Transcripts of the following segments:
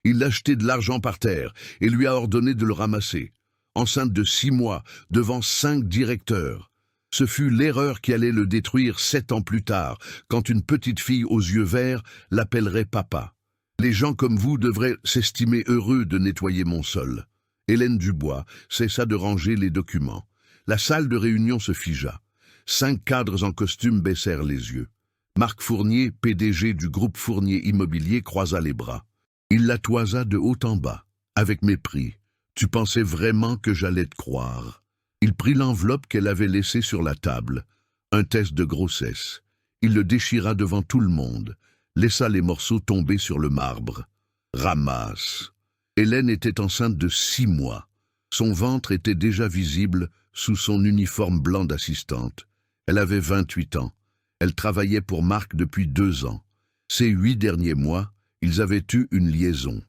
Il a jeté de l'argent par terre et lui a ordonné de le ramasser. Enceinte de 6 mois, devant 5 directeurs. Ce fut l'erreur qui allait le détruire 7 ans plus tard, quand une petite fille aux yeux verts l'appellerait papa. Les gens comme vous devraient s'estimer heureux de nettoyer mon sol. Hélène Dubois cessa de ranger les documents. La salle de réunion se figea. 5 cadres en costume baissèrent les yeux. Marc Fournier, PDG du groupe Fournier Immobilier, croisa les bras. Il la toisa de haut en bas, avec mépris. « Tu pensais vraiment que j'allais te croire ?» Il prit l'enveloppe qu'elle avait laissée sur la table. Un test de grossesse. Il le déchira devant tout le monde, laissa les morceaux tomber sur le marbre. Ramasse. Hélène était enceinte de 6 mois. Son ventre était déjà visible sous son uniforme blanc d'assistante. Elle avait 28 ans. Elle travaillait pour Marc depuis 2 ans. Ces 8 derniers mois, ils avaient eu une liaison.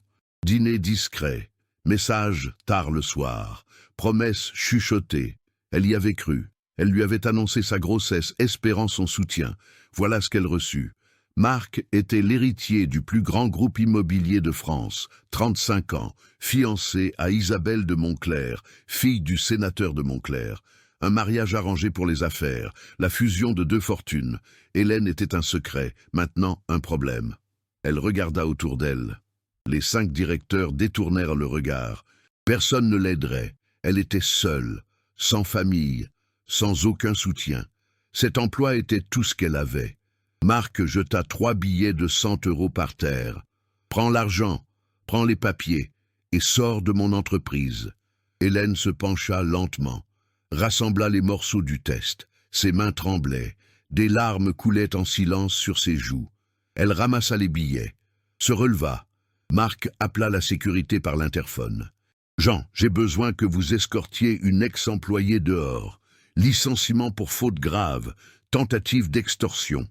Dîner discret, message tard le soir, promesses chuchotées. Elle y avait cru. Elle lui avait annoncé sa grossesse, espérant son soutien. Voilà ce qu'elle reçut. Marc était l'héritier du plus grand groupe immobilier de France, 35 ans, fiancé à Isabelle de Montclair, fille du sénateur de Montclair. Un mariage arrangé pour les affaires, la fusion de 2 fortunes. Hélène était un secret, maintenant un problème. Elle regarda autour d'elle. Les 5 directeurs détournèrent le regard. Personne ne l'aiderait. Elle était seule, sans famille, sans aucun soutien. Cet emploi était tout ce qu'elle avait. Marc jeta 3 billets de 100 € par terre. « Prends l'argent, prends les papiers et sors de mon entreprise. » Hélène se pencha lentement, rassembla les morceaux du test. Ses mains tremblaient, des larmes coulaient en silence sur ses joues. Elle ramassa les billets, se releva. Marc appela la sécurité par l'interphone. « Jean, j'ai besoin que vous escortiez une ex-employée dehors. Licenciement pour faute grave, tentative d'extorsion. »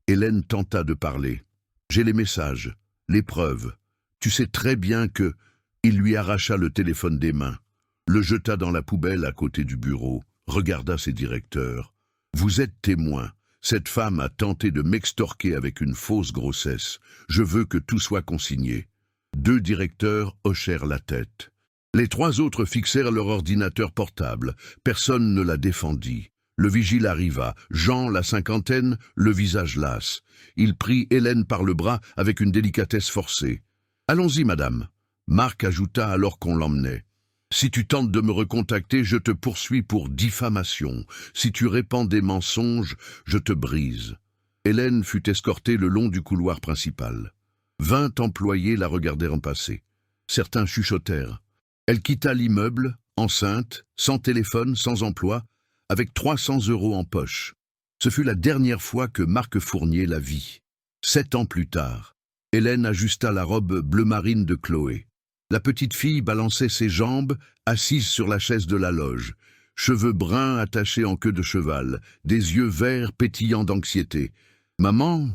Hélène tenta de parler. « J'ai les messages, les preuves. Tu sais très bien que... » Il lui arracha le téléphone des mains, le jeta dans la poubelle à côté du bureau, regarda ses directeurs. « Vous êtes témoins. Cette femme a tenté de m'extorquer avec une fausse grossesse. Je veux que tout soit consigné. » 2 directeurs hochèrent la tête. Les 3 autres fixèrent leur ordinateur portable. Personne ne la défendit. Le vigile arriva, Jean, la cinquantaine, le visage las. Il prit Hélène par le bras avec une délicatesse forcée. « Allons-y, madame. » Marc ajouta alors qu'on l'emmenait. « Si tu tentes de me recontacter, je te poursuis pour diffamation. Si tu répands des mensonges, je te brise. » Hélène fut escortée le long du couloir principal. 20 employés la regardèrent passer. Certains chuchotèrent. Elle quitta l'immeuble, enceinte, sans téléphone, sans emploi, avec 300 € en poche. Ce fut la dernière fois que Marc Fournier la vit. 7 ans plus tard, Hélène ajusta la robe bleu marine de Chloé. La petite fille balançait ses jambes, assise sur la chaise de la loge. Cheveux bruns attachés en queue de cheval, des yeux verts pétillants d'anxiété. « Maman,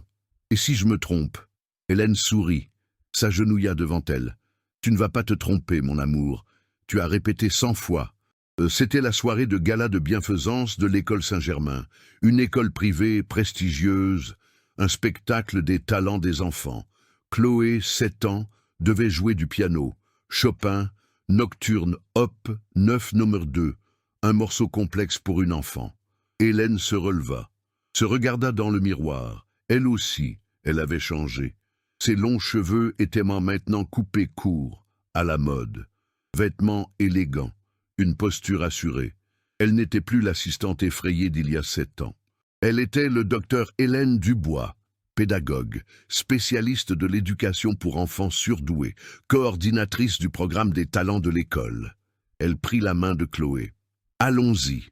et si je me trompe ?» Hélène sourit, s'agenouilla devant elle. « Tu ne vas pas te tromper, mon amour. Tu as répété 100 fois. » C'était la soirée de gala de bienfaisance de l'école Saint-Germain, une école privée prestigieuse, un spectacle des talents des enfants. Chloé, 7 ans, devait jouer du piano. Chopin, Nocturne Op. 9 nr. 2, un morceau complexe pour une enfant. Hélène se releva, se regarda dans le miroir. Elle aussi, elle avait changé. Ses longs cheveux étaient maintenant coupés courts, à la mode. Vêtements élégants. Une posture assurée. Elle n'était plus l'assistante effrayée d'il y a 7 ans. Elle était le docteur Hélène Dubois, pédagogue, spécialiste de l'éducation pour enfants surdoués, coordinatrice du programme des talents de l'école. Elle prit la main de Chloé. « Allons-y. »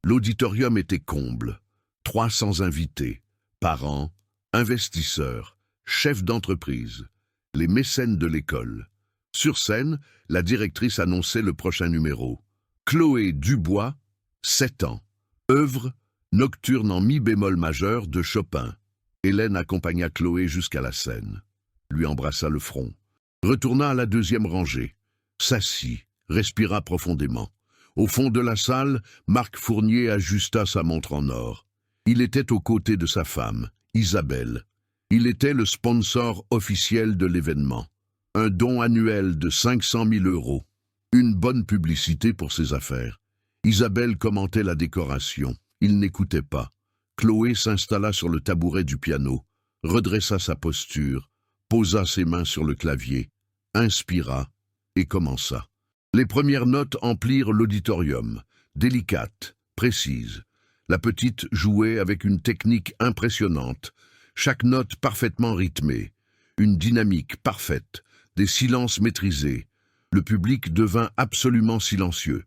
L'auditorium était comble. 300 invités, parents, investisseurs, chefs d'entreprise, les mécènes de l'école. Sur scène, la directrice annonçait le prochain numéro. Chloé Dubois, 7 ans. Œuvre, Nocturne en mi bémol majeur de Chopin. Hélène accompagna Chloé jusqu'à la scène, lui embrassa le front, retourna à la 2e rangée, s'assit, respira profondément. Au fond de la salle, Marc Fournier ajusta sa montre en or. Il était aux côtés de sa femme, Isabelle. Il était le sponsor officiel de l'événement. Un don annuel de 500 000 €. Une bonne publicité pour ses affaires. Isabelle commentait la décoration. Il n'écoutait pas. Chloé s'installa sur le tabouret du piano, redressa sa posture, posa ses mains sur le clavier, inspira et commença. Les premières notes emplirent l'auditorium, délicates, précises. La petite jouait avec une technique impressionnante, chaque note parfaitement rythmée, une dynamique parfaite, des silences maîtrisés. Le public devint absolument silencieux.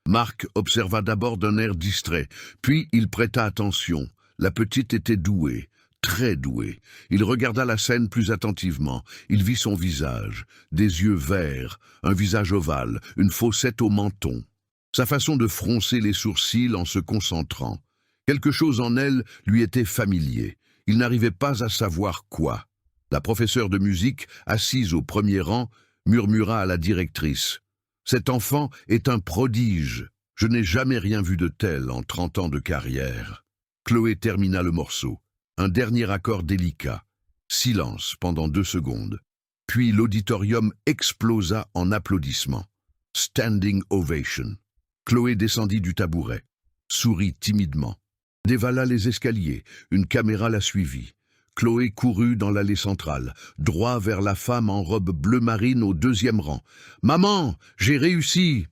Marc observa d'abord d'un air distrait, puis il prêta attention. La petite était douée, très douée. Il regarda la scène plus attentivement. Il vit son visage, des yeux verts, un visage ovale, une fossette au menton. Sa façon de froncer les sourcils en se concentrant. Quelque chose en elle lui était familier. Il n'arrivait pas à savoir quoi. La professeure de musique, assise au premier rang, murmura à la directrice. « Cet enfant est un prodige. Je n'ai jamais rien vu de tel en 30 ans de carrière. » Chloé termina le morceau. Un dernier accord délicat. Silence pendant 2 secondes. Puis l'auditorium explosa en applaudissements. Standing ovation. Chloé descendit du tabouret, sourit timidement, dévala les escaliers, une caméra la suivit. Chloé courut dans l'allée centrale, droit vers la femme en robe bleu marine au 2e rang. « Maman, j'ai réussi !»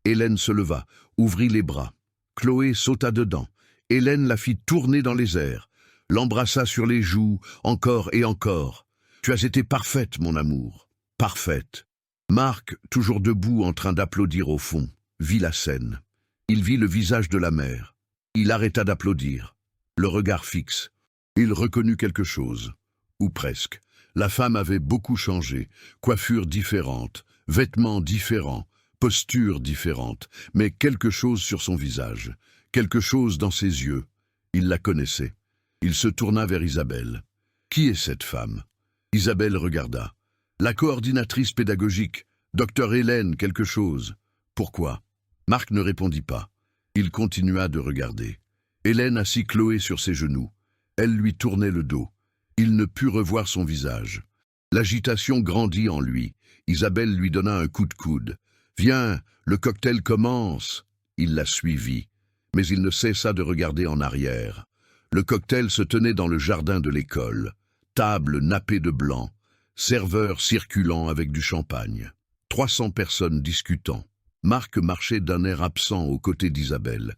Hélène se leva, ouvrit les bras. Chloé sauta dedans. Hélène la fit tourner dans les airs, l'embrassa sur les joues, encore et encore. « Tu as été parfaite, mon amour, parfaite. » Marc, toujours debout en train d'applaudir au fond, vit la scène. Il vit le visage de la mère. Il arrêta d'applaudir, le regard fixe. Il reconnut quelque chose, ou presque. La femme avait beaucoup changé, coiffure différente, vêtements différents, posture différente, mais quelque chose sur son visage, quelque chose dans ses yeux. Il la connaissait. Il se tourna vers Isabelle. « Qui est cette femme ?» Isabelle regarda. « La coordinatrice pédagogique, docteur Hélène quelque chose. » « Pourquoi ?» Marc ne répondit pas. Il continua de regarder. Hélène assit Chloé sur ses genoux. Elle lui tournait le dos. Il ne put revoir son visage. L'agitation grandit en lui. Isabelle lui donna un coup de coude. « Viens, le cocktail commence !» Il la suivit, mais il ne cessa de regarder en arrière. Le cocktail se tenait dans le jardin de l'école. Table nappée de blanc, serveurs circulant avec du champagne. 300 personnes discutant. Marc marchait d'un air absent aux côtés d'Isabelle.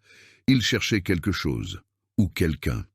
Il cherchait quelque chose, ou quelqu'un.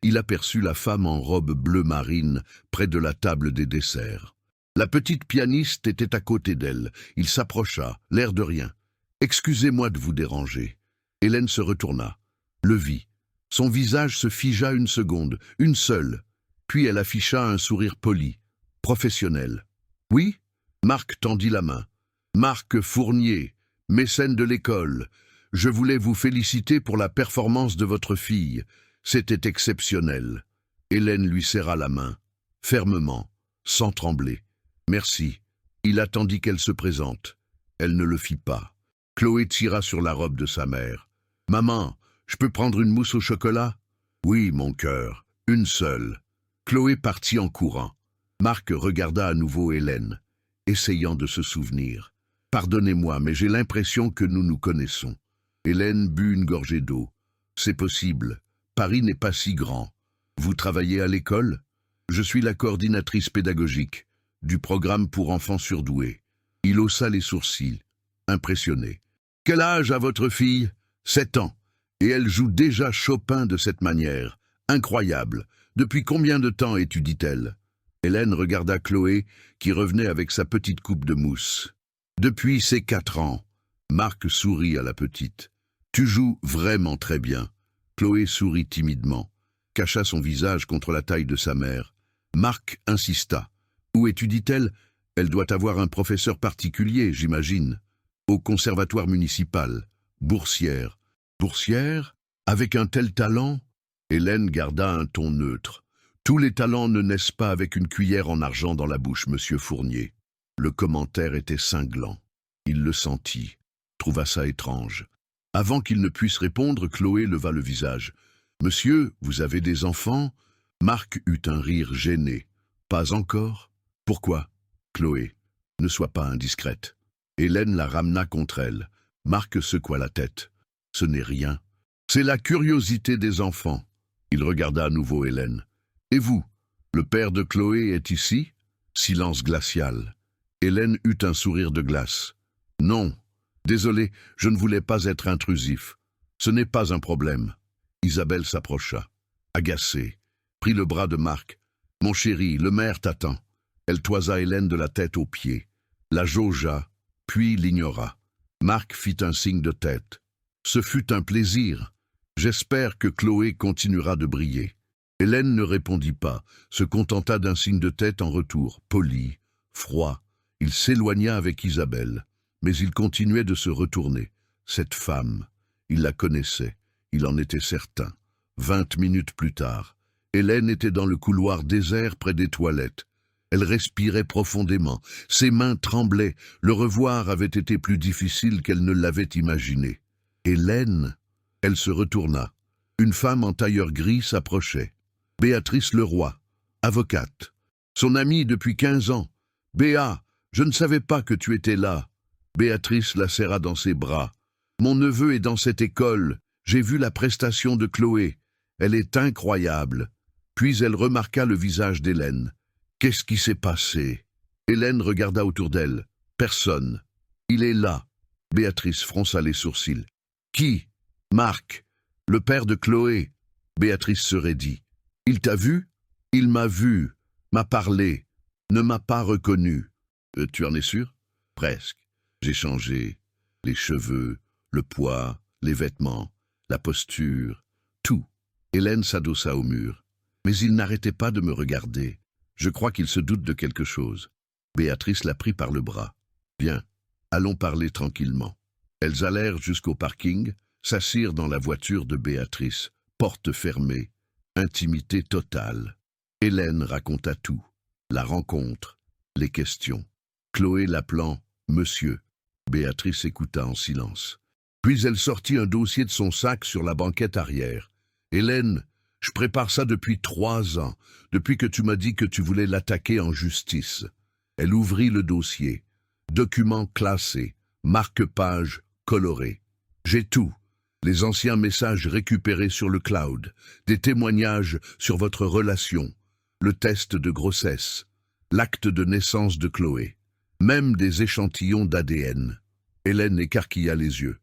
Il aperçut la femme en robe bleu marine près de la table des desserts. La petite pianiste était à côté d'elle. Il s'approcha, l'air de rien. « Excusez-moi de vous déranger. » Hélène se retourna, le vit. Son visage se figea une seconde, une seule. Puis elle afficha un sourire poli, professionnel. « Oui ?» Marc tendit la main. « Marc Fournier, mécène de l'école. Je voulais vous féliciter pour la performance de votre fille. C'était exceptionnel. » Hélène lui serra la main, fermement, sans trembler. « Merci. » Il attendit qu'elle se présente. Elle ne le fit pas. Chloé tira sur la robe de sa mère. « Maman, je peux prendre une mousse au chocolat ?»« Oui, mon cœur, une seule. » Chloé partit en courant. Marc regarda à nouveau Hélène, essayant de se souvenir. « Pardonnez-moi, mais j'ai l'impression que nous nous connaissons. » Hélène but une gorgée d'eau. « C'est possible. Paris n'est pas si grand. Vous travaillez à l'école ? Je suis la coordinatrice pédagogique du programme pour enfants surdoués. » Il haussa les sourcils, impressionné. « Quel âge a votre fille ? 7 ans. Et elle joue déjà Chopin de cette manière. Incroyable. Depuis combien de temps étudie-t-elle ?» Hélène regarda Chloé, qui revenait avec sa petite coupe de mousse. « Depuis ses 4 ans. » Marc sourit à la petite. « Tu joues vraiment très bien. » Chloé sourit timidement, cacha son visage contre la taille de sa mère. Marc insista. « Où étudie-t-elle ? Elle doit avoir un professeur particulier, j'imagine. » « Au conservatoire municipal. Boursière. »« Boursière ? Avec un tel talent ?» Hélène garda un ton neutre. « Tous les talents ne naissent pas avec une cuillère en argent dans la bouche, monsieur Fournier. » Le commentaire était cinglant. Il le sentit, trouva ça étrange. Avant qu'il ne puisse répondre, Chloé leva le visage. « Monsieur, vous avez des enfants ?» Marc eut un rire gêné. « Pas encore ? Pourquoi ?» Chloé. « Ne sois pas indiscrète. Hélène la ramena contre elle. Marc secoua la tête. Ce n'est rien. C'est la curiosité des enfants. Il regarda à nouveau Hélène. Et vous, le père de Chloé est ici? Silence glacial. Hélène eut un sourire de glace. Non. Désolé, je ne voulais pas être intrusif. Ce n'est pas un problème. Isabelle s'approcha. Agacée, prit le bras de Marc. Mon chéri, le maire t'attend. Elle toisa Hélène de la tête aux pieds. La jaugea, puis l'ignora. Marc fit un signe de tête. Ce fut un plaisir. J'espère que Chloé continuera de briller. Hélène ne répondit pas, se contenta d'un signe de tête en retour, poli, froid. Il s'éloigna avec Isabelle, mais il continuait de se retourner. Cette femme, il la connaissait, il en était certain. 20 minutes plus tard, Hélène était dans le couloir désert près des toilettes. Elle respirait profondément, ses mains tremblaient, le revoir avait été plus difficile qu'elle ne l'avait imaginé. Hélène, elle se retourna. Une femme en tailleur gris s'approchait. Béatrice Leroy, avocate. Son amie depuis 15 ans. Béa, je ne savais pas que tu étais là. Béatrice la serra dans ses bras. Mon neveu est dans cette école. J'ai vu la prestation de Chloé. Elle est incroyable. Puis elle remarqua le visage d'Hélène. Qu'est-ce qui s'est passé? Hélène regarda autour d'elle. Personne. Il est là. Béatrice fronça les sourcils. Qui? Marc, le père de Chloé. Béatrice se raidit. Il t'a vu? Il m'a vu, m'a parlé, ne m'a pas reconnu. Tu en es sûr? Presque. J'ai changé. Les cheveux, le poids, les vêtements, la posture, tout. Hélène s'adossa au mur. Mais il n'arrêtait pas de me regarder. Je crois qu'il se doute de quelque chose. Béatrice la prit par le bras. Viens, allons parler tranquillement. Elles allèrent jusqu'au parking, s'assirent dans la voiture de Béatrice, porte fermée, intimité totale. Hélène raconta tout. La rencontre, les questions. Chloé l'appelant « Monsieur ». Béatrice écouta en silence. Puis elle sortit un dossier de son sac sur la banquette arrière. « Hélène, je prépare ça depuis 3 ans, depuis que tu m'as dit que tu voulais l'attaquer en justice. » Elle ouvrit le dossier. Documents classés, marque-pages colorés. J'ai tout. Les anciens messages récupérés sur le cloud, des témoignages sur votre relation, le test de grossesse, l'acte de naissance de Chloé, même des échantillons d'ADN. Hélène écarquilla les yeux.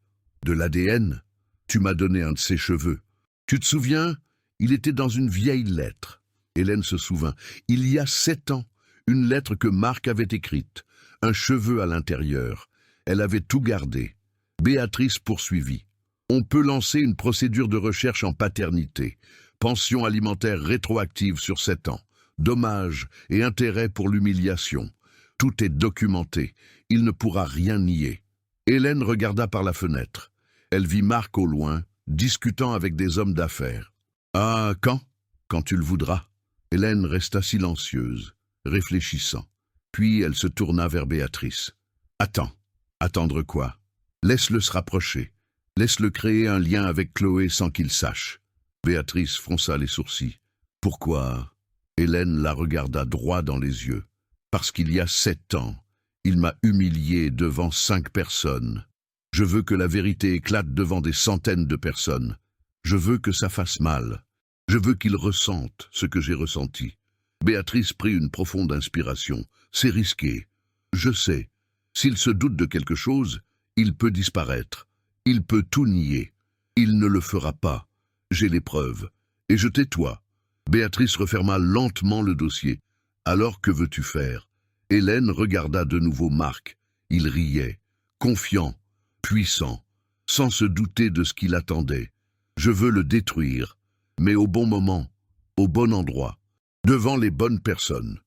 De l'ADN? Tu m'as donné un de ses cheveux. Tu te souviens? Il était dans une vieille lettre. Hélène se souvint. Il y a 7 ans, une lettre que Marc avait écrite, un cheveu à l'intérieur. Elle avait tout gardé. Béatrice poursuivit. On peut lancer une procédure de recherche en paternité. Pension alimentaire rétroactive sur 7 ans. Dommages et intérêts pour l'humiliation. Tout est documenté. Il ne pourra rien nier. Hélène regarda par la fenêtre. Elle vit Marc au loin, discutant avec des hommes d'affaires. « Ah, quand? Quand tu le voudras. » Hélène resta silencieuse, réfléchissant. Puis elle se tourna vers Béatrice. « Attends. Attendre quoi? Laisse-le se rapprocher. Laisse-le créer un lien avec Chloé sans qu'il sache. » Béatrice fronça les sourcils. « Pourquoi ?» Hélène la regarda droit dans les yeux. « Parce qu'il y a 7 ans, il m'a humiliée devant 5 personnes. Je veux que la vérité éclate devant des centaines de personnes. Je veux que ça fasse mal. Je veux qu'il ressente ce que j'ai ressenti. » Béatrice prit une profonde inspiration. « C'est risqué. Je sais. S'il se doute de quelque chose, il peut disparaître. Il peut tout nier. Il ne le fera pas. J'ai les preuves. Et je tais-toi. » Béatrice referma lentement le dossier. « Alors que veux-tu faire ?» Hélène regarda de nouveau Marc. Il riait, confiant, puissant, sans se douter de ce qu'il attendait. « Je veux le détruire, mais au bon moment, au bon endroit, devant les bonnes personnes. »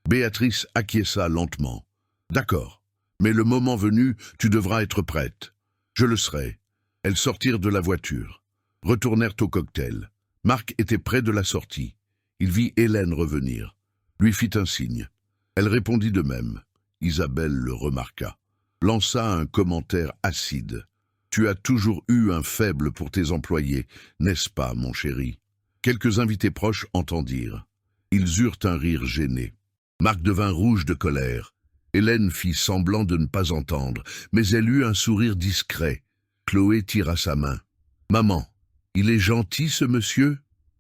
Béatrice acquiesça lentement. « D'accord, mais le moment venu, tu devras être prête. »« Je le serai. » Elles sortirent de la voiture, retournèrent au cocktail. Marc était près de la sortie. Il vit Hélène revenir, lui fit un signe. Elle répondit de même. Isabelle le remarqua, lança un commentaire acide. « Tu as toujours eu un faible pour tes employés, n'est-ce pas, mon chéri ?» Quelques invités proches entendirent. Ils eurent un rire gêné. Marc devint rouge de colère. Hélène fit semblant de ne pas entendre, mais elle eut un sourire discret. Chloé tira sa main. « Maman, il est gentil ce monsieur ?»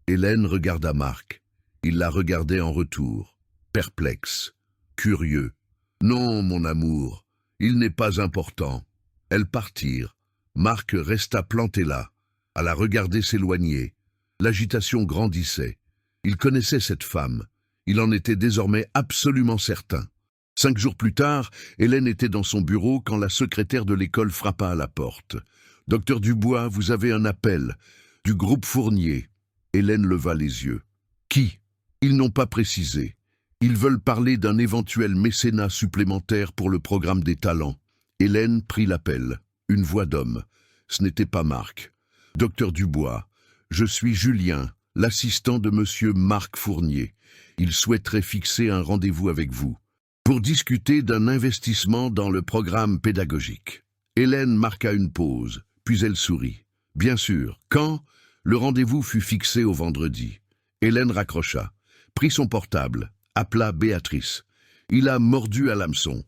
Hélène regarda Marc. Il la regardait en retour, perplexe, curieux. « Non, mon amour, il n'est pas important. » Elles partirent. Marc resta planté là, à la regarder s'éloigner. L'agitation grandissait. Il connaissait cette femme. Il en était désormais absolument certain. 5 jours plus tard, Hélène était dans son bureau quand la secrétaire de l'école frappa à la porte. « Docteur Dubois, vous avez un appel. Du groupe Fournier. » Hélène leva les yeux. « Qui ?» Ils n'ont pas précisé. Ils veulent parler d'un éventuel mécénat supplémentaire pour le programme des talents. Hélène prit l'appel. Une voix d'homme. Ce n'était pas Marc. « Docteur Dubois, je suis Julien, l'assistant de monsieur Marc Fournier. Il souhaiterait fixer un rendez-vous avec vous pour discuter d'un investissement dans le programme pédagogique. » Hélène marqua une pause, puis elle sourit. « Bien sûr. Quand ?» Le rendez-vous fut fixé au vendredi. Hélène raccrocha, prit son portable, appela Béatrice. Il a mordu à l'hameçon.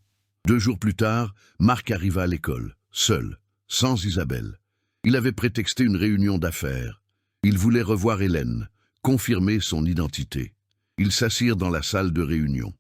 2 jours plus tard, Marc arriva à l'école, seul, sans Isabelle. Il avait prétexté une réunion d'affaires. Il voulait revoir Hélène, confirmer son identité. Ils s'assirent dans la salle de réunion.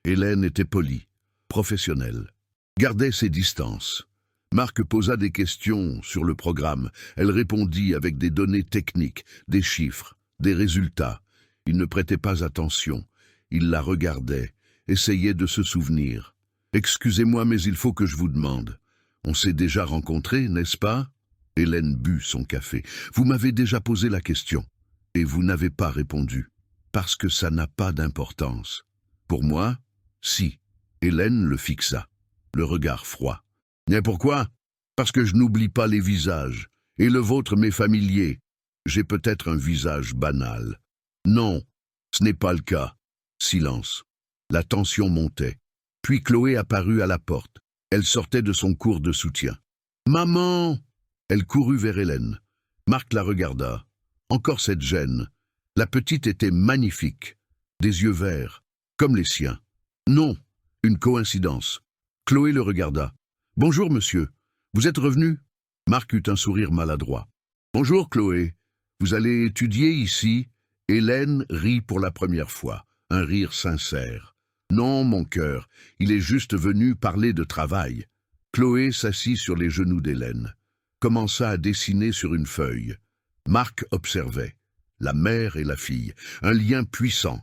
Hélène était polie, professionnelle, gardait ses distances. Marc posa des questions sur le programme. Elle répondit avec des données techniques, des chiffres, des résultats. Il ne prêtait pas attention. Il la regardait, essayait de se souvenir. « Excusez-moi, mais il faut que je vous demande. On s'est déjà rencontrés, n'est-ce pas ?» Hélène but son café. « Vous m'avez déjà posé la question, et vous n'avez pas répondu, parce que ça n'a pas d'importance. Pour moi, si. » Hélène le fixa, le regard froid. « Mais pourquoi ? Parce que je n'oublie pas les visages, et le vôtre m'est familier. J'ai peut-être un visage banal. » « Non, ce n'est pas le cas. » Silence. La tension montait. Puis Chloé apparut à la porte. Elle sortait de son cours de soutien. « Maman !» Elle courut vers Hélène. Marc la regarda. Encore cette gêne. La petite était magnifique. Des yeux verts, comme les siens. Non, une coïncidence. Chloé le regarda. « Bonjour, monsieur. Vous êtes revenu ?» Marc eut un sourire maladroit. « Bonjour, Chloé. Vous allez étudier ici ?» Hélène rit pour la première fois, un rire sincère. « Non, mon cœur, il est juste venu parler de travail. » Chloé s'assit sur les genoux d'Hélène, commença à dessiner sur une feuille. Marc observait. La mère et la fille, un lien puissant,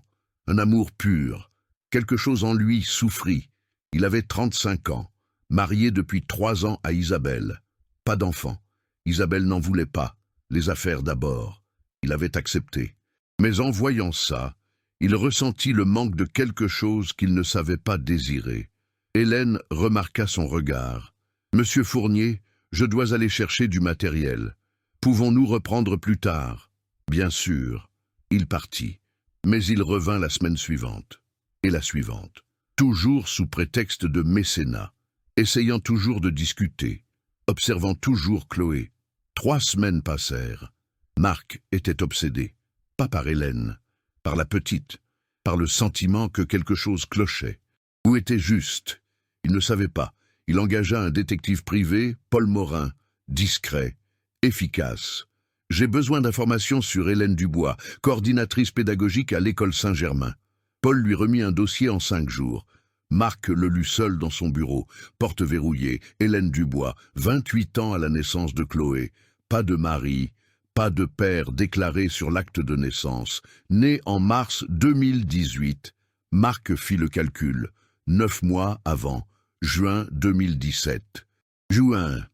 un amour pur. Quelque chose en lui souffrit. Il avait 35 ans, marié depuis 3 ans à Isabelle. Pas d'enfant. Isabelle n'en voulait pas, les affaires d'abord. Il avait accepté. Mais en voyant ça, il ressentit le manque de quelque chose qu'il ne savait pas désirer. Hélène remarqua son regard. « Monsieur Fournier, je dois aller chercher du matériel. Pouvons-nous reprendre plus tard ?»« Bien sûr. » Il partit. Mais il revint la semaine suivante. Et la suivante. Toujours sous prétexte de mécénat. Essayant toujours de discuter. Observant toujours Chloé. 3 semaines passèrent. Marc était obsédé. Pas par Hélène, par la petite, par le sentiment que quelque chose clochait. Où était Juste? Il ne savait pas. Il engagea un détective privé, Paul Morin, discret, efficace. « J'ai besoin d'informations sur Hélène Dubois, coordinatrice pédagogique à l'école Saint-Germain. » Paul lui remit un dossier en 5 jours. Marc le lut seul dans son bureau, porte verrouillée, Hélène Dubois, 28 ans à la naissance de Chloé, pas de mari, pas de père déclaré sur l'acte de naissance. Né en mars 2018, Marc fit le calcul. 9 mois avant, juin 2017. Juin.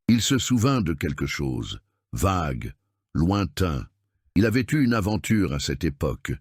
Il se souvint de quelque chose, vague, lointain. Il avait eu une aventure à cette époque.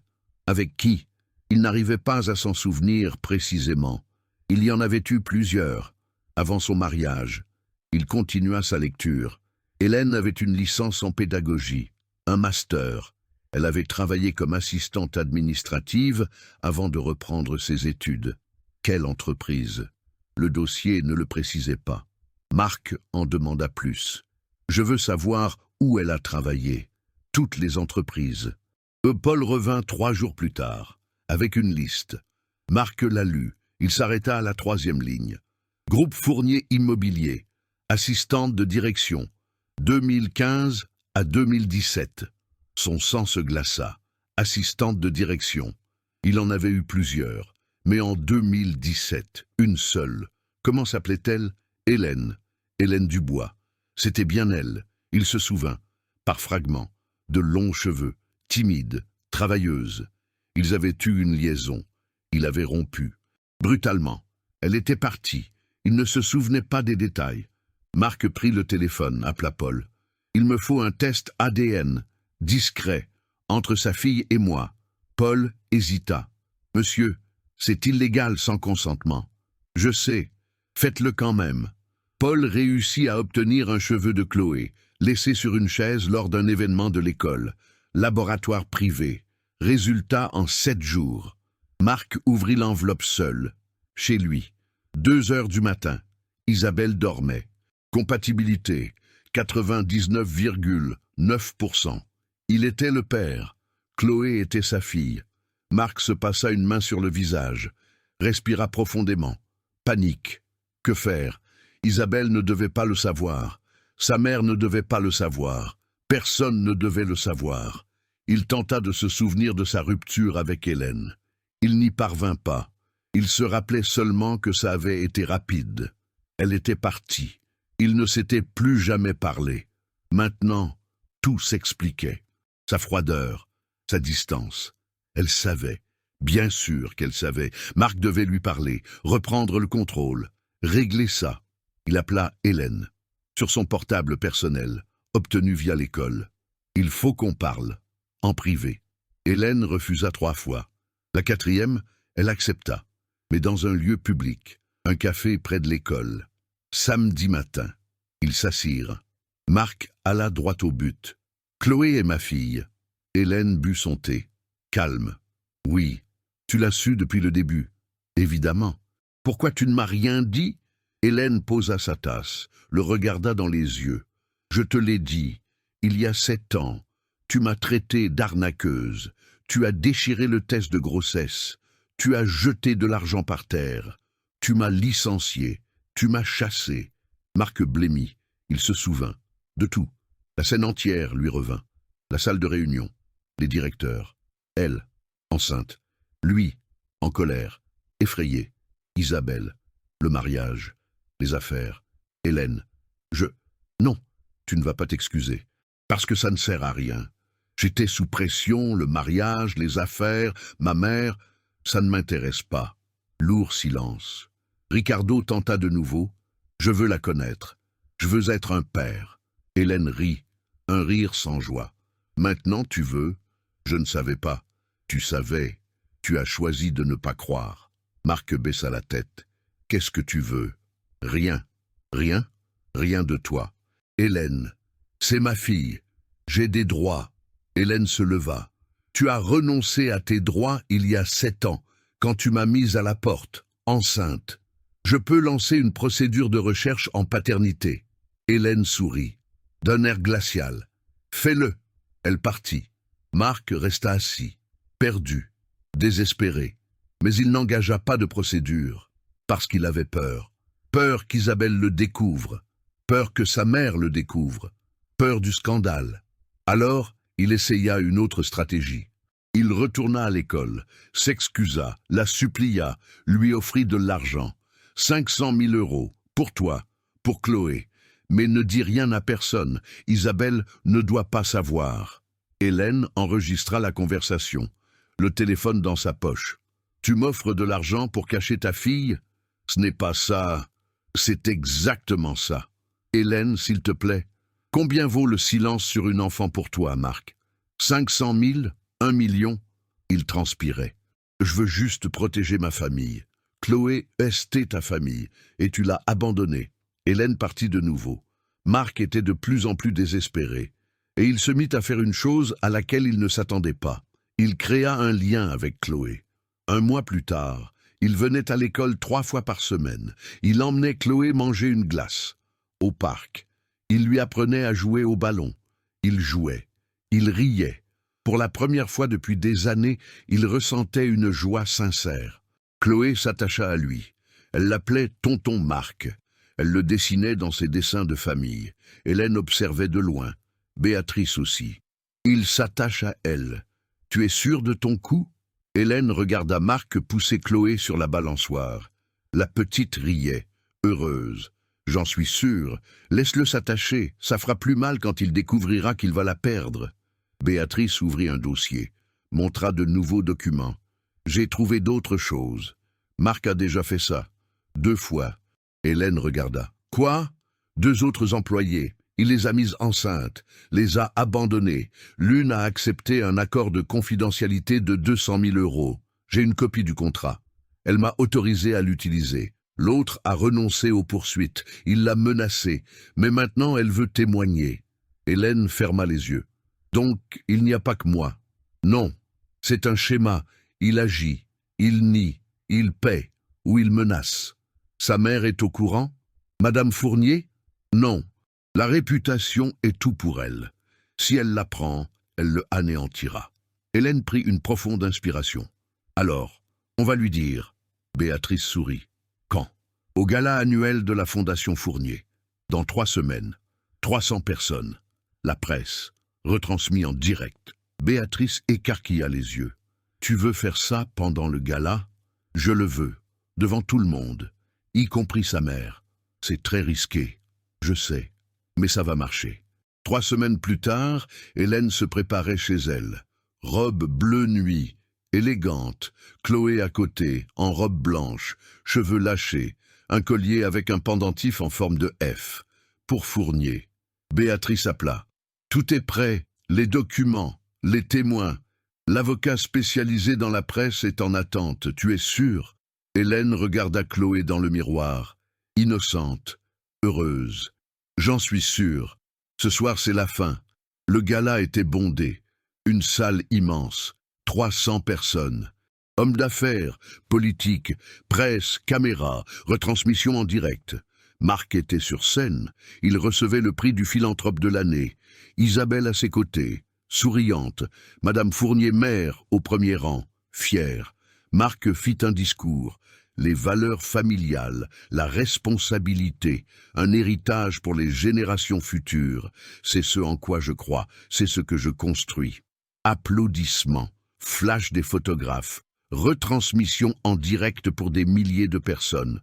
Avec qui? Il n'arrivait pas à s'en souvenir précisément. Il y en avait eu plusieurs, avant son mariage. Il continua sa lecture. Hélène avait une licence en pédagogie, un master. Elle avait travaillé comme assistante administrative avant de reprendre ses études. Quelle entreprise? Le dossier ne le précisait pas. Marc en demanda plus. « Je veux savoir où elle a travaillé. Toutes les entreprises. » Paul revint 3 jours plus tard, avec une liste. Marc la lut Il s'arrêta à la 3e ligne. Groupe Fournier Immobilier, assistante de direction, 2015 à 2017. Son sang se glaça. Assistante de direction. Il en avait eu plusieurs, mais en 2017, une seule. Comment s'appelait-elle? Hélène. Hélène Dubois. C'était bien elle, il se souvint, par fragments, de longs cheveux, timide, travailleuse. Ils avaient eu une liaison. Il avait rompu. Brutalement. Elle était partie. Il ne se souvenait pas des détails. Marc prit le téléphone, appela Paul. « Il me faut un test ADN, discret, entre sa fille et moi. » Paul hésita. « Monsieur, c'est illégal sans consentement. »« Je sais. Faites-le quand même. » Paul réussit à obtenir un cheveu de Chloé, laissé sur une chaise lors d'un événement de l'école. Laboratoire privé. Résultat en 7 jours. Marc ouvrit l'enveloppe seul. Chez lui. 2 heures du matin. Isabelle dormait. Compatibilité. 99,9%. Il était le père. Chloé était sa fille. Marc se passa une main sur le visage. Respira profondément. Panique. Que faire? Isabelle ne devait pas le savoir. Sa mère ne devait pas le savoir. Personne ne devait le savoir. Il tenta de se souvenir de sa rupture avec Hélène. Il n'y parvint pas. Il se rappelait seulement que ça avait été rapide. Elle était partie. Il ne s'était plus jamais parlé. Maintenant, tout s'expliquait. Sa froideur, sa distance. Elle savait. Bien sûr qu'elle savait. Marc devait lui parler, reprendre le contrôle, régler ça. Il appela Hélène, sur son portable personnel, obtenu via l'école. « Il faut qu'on parle, en privé. » Hélène refusa 3 fois. La 4e, elle accepta, mais dans un lieu public, un café près de l'école. Samedi matin, ils s'assirent. Marc alla droit au but. « Chloé est ma fille. » Hélène but son thé. Calme. « Oui, tu l'as su depuis le début. » « Évidemment. »« Pourquoi tu ne m'as rien dit ?» Hélène posa sa tasse, le regarda dans les yeux. « Je te l'ai dit, il y a 7 ans. Tu m'as traité d'arnaqueuse. Tu as déchiré le test de grossesse. Tu as jeté de l'argent par terre. Tu m'as licencié. Tu m'as chassé. » Marc blêmit. Il se souvint. De tout. La scène entière lui revint. La salle de réunion. Les directeurs. Elle, enceinte. Lui, en colère. Effrayé. Isabelle. Le mariage. Les affaires. Hélène. Non, tu ne vas pas t'excuser. Parce que ça ne sert à rien. J'étais sous pression, le mariage, les affaires, ma mère. Ça ne m'intéresse pas. Lourd silence. Ricardo tenta de nouveau. Je veux la connaître. Je veux être un père. Hélène rit. Un rire sans joie. Maintenant tu veux? Je ne savais pas. Tu savais. Tu as choisi de ne pas croire. Marc baissa la tête. Qu'est-ce que tu veux? Rien. Rien? Rien de toi. Hélène, c'est ma fille. J'ai des droits. Hélène se leva. Tu as renoncé à tes droits il y a 7 ans, quand tu m'as mise à la porte, enceinte. Je peux lancer une procédure de recherche en paternité. Hélène sourit, d'un air glacial. Fais-le. Elle partit. Marc resta assis, perdu, désespéré. Mais il n'engagea pas de procédure, parce qu'il avait peur. Peur qu'Isabelle le découvre. Peur que sa mère le découvre. Peur du scandale. Alors, il essaya une autre stratégie. Il retourna à l'école, s'excusa, la supplia, lui offrit de l'argent. 500 000 €, pour toi, pour Chloé. Mais ne dis rien à personne, Isabelle ne doit pas savoir. Hélène enregistra la conversation, le téléphone dans sa poche. Tu m'offres de l'argent pour cacher ta fille? Ce n'est pas ça. C'est exactement ça. Hélène, s'il te plaît, combien vaut le silence sur une enfant pour toi, Marc? 500 000? 1 million? Il transpirait. Je veux juste protéger ma famille. Chloé, c'était ta famille, et tu l'as abandonnée. Hélène partit de nouveau. Marc était de plus en plus désespéré, et il se mit à faire une chose à laquelle il ne s'attendait pas. Il créa un lien avec Chloé. 1 mois plus tard, il venait à l'école 3 fois par semaine. Il emmenait Chloé manger une glace. Au parc. Il lui apprenait à jouer au ballon. Il jouait. Il riait. Pour la première fois depuis des années, il ressentait une joie sincère. Chloé s'attacha à lui. Elle l'appelait tonton Marc. Elle le dessinait dans ses dessins de famille. Hélène observait de loin. Béatrice aussi. Il s'attache à elle. Tu es sûr de ton coup? Hélène regarda Marc pousser Chloé sur la balançoire. La petite riait, heureuse. J'en suis sûr. Laisse-le s'attacher. Ça fera plus mal quand il découvrira qu'il va la perdre. Béatrice ouvrit un dossier. Montra de nouveaux documents. J'ai trouvé d'autres choses. Marc a déjà fait ça. 2 fois. Hélène regarda. Quoi? 2 autres employés. Il les a mises enceintes, les a abandonnées. L'une a accepté un accord de confidentialité de 200 000 €. J'ai une copie du contrat. Elle m'a autorisé à l'utiliser. L'autre a renoncé aux poursuites. Il l'a menacée. Mais maintenant, elle veut témoigner. Hélène ferma les yeux. Donc, il n'y a pas que moi. Non. C'est un schéma. Il agit. Il nie. Il paie. Ou il menace. Sa mère est au courant? Madame Fournier? Non. La réputation est tout pour elle. Si elle l'apprend, elle le anéantira. Hélène prit une profonde inspiration. Alors, on va lui dire. Béatrice sourit. Quand? Au gala annuel de la Fondation Fournier. Dans 3 semaines. 300 personnes. La presse. Retransmis en direct. Béatrice écarquilla les yeux. Tu veux faire ça pendant le gala? Je le veux. Devant tout le monde. Y compris sa mère. C'est très risqué. Je sais. Mais ça va marcher. 3 semaines plus tard, Hélène se préparait chez elle. Robe bleu nuit, élégante, Chloé à côté, en robe blanche, cheveux lâchés, un collier avec un pendentif en forme de F. Pour Fournier. Béatrice appela. Tout est prêt, les documents, les témoins. L'avocat spécialisé dans la presse est en attente, tu es sûr? Hélène regarda Chloé dans le miroir. Innocente, heureuse. J'en suis sûr. Ce soir, c'est la fin. Le gala était bondé. Une salle immense. 300 personnes. Hommes d'affaires, politiques, presse, caméra, retransmission en direct. Marc était sur scène. Il recevait le prix du philanthrope de l'année. Isabelle à ses côtés, souriante. Madame Fournier mère au premier rang, fière. Marc fit un discours. Les valeurs familiales, la responsabilité, un héritage pour les générations futures, c'est ce en quoi je crois, c'est ce que je construis. Applaudissements, flash des photographes, retransmission en direct pour des milliers de personnes.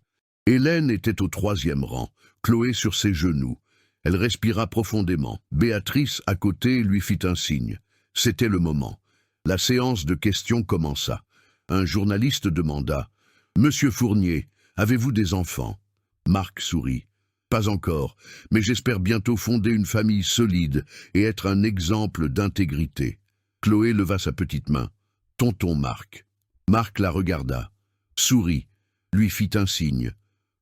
Hélène était au 3e rang, Chloé sur ses genoux. Elle respira profondément. Béatrice, à côté, lui fit un signe. C'était le moment. La séance de questions commença. Un journaliste demanda « Monsieur Fournier, avez-vous des enfants ?» Marc sourit. « Pas encore, mais j'espère bientôt fonder une famille solide et être un exemple d'intégrité. » Chloé leva sa petite main. « Tonton Marc. » Marc la regarda, sourit, lui fit un signe.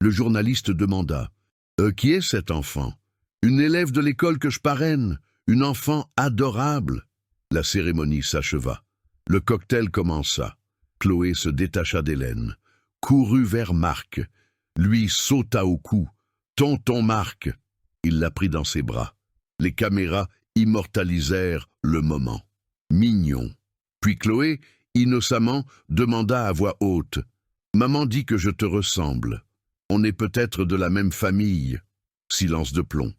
Le journaliste demanda « Qui est cet enfant ?»« Une élève de l'école que je parraine, une enfant adorable. » La cérémonie s'acheva. Le cocktail commença. Chloé se détacha d'Hélène, courut vers Marc, lui sauta au cou. « Tonton Marc !» Il la prit dans ses bras. Les caméras immortalisèrent le moment. Mignon. Puis Chloé, innocemment, demanda à voix haute « Maman dit que je te ressemble. On est peut-être de la même famille. » Silence de plomb.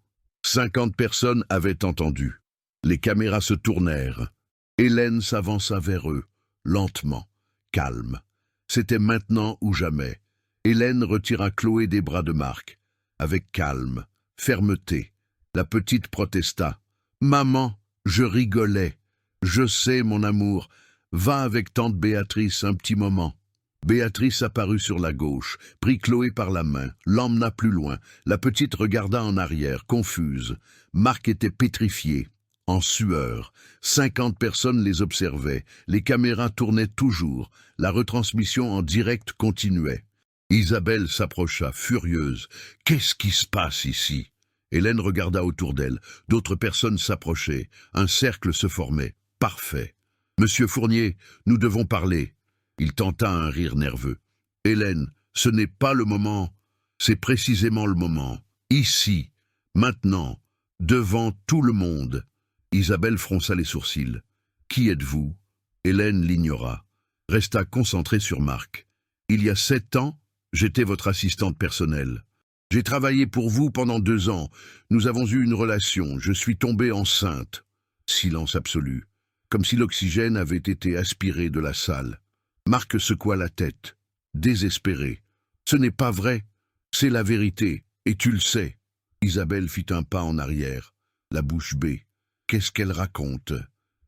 50 personnes avaient entendu. Les caméras se tournèrent. Hélène s'avança vers eux, lentement, calme. C'était maintenant ou jamais. Hélène retira Chloé des bras de Marc. Avec calme, fermeté, la petite protesta. « Maman, je rigolais. Je sais, mon amour. Va avec tante Béatrice un petit moment. » Béatrice apparut sur la gauche, prit Chloé par la main, l'emmena plus loin. La petite regarda en arrière, confuse. Marc était pétrifié, en sueur. 50 personnes les observaient. Les caméras tournaient toujours. La retransmission en direct continuait. Isabelle s'approcha, furieuse. « Qu'est-ce qui se passe ici ?» Hélène regarda autour d'elle. D'autres personnes s'approchaient. Un cercle se formait. Parfait. « Monsieur Fournier, nous devons parler. » Il tenta un rire nerveux. « Hélène, ce n'est pas le moment. C'est précisément le moment. Ici, maintenant, devant tout le monde. » Isabelle fronça les sourcils. « Qui êtes-vous » Hélène l'ignora. Resta concentrée sur Marc. Il y a 7 ans, j'étais votre assistante personnelle. J'ai travaillé pour vous pendant 2 ans. Nous avons eu une relation. Je suis tombée enceinte. Silence absolu, comme si l'oxygène avait été aspiré de la salle. Marc secoua la tête, désespéré. Ce n'est pas vrai. C'est la vérité, et tu le sais. Isabelle fit un pas en arrière, la bouche bée. Qu'est-ce qu'elle raconte?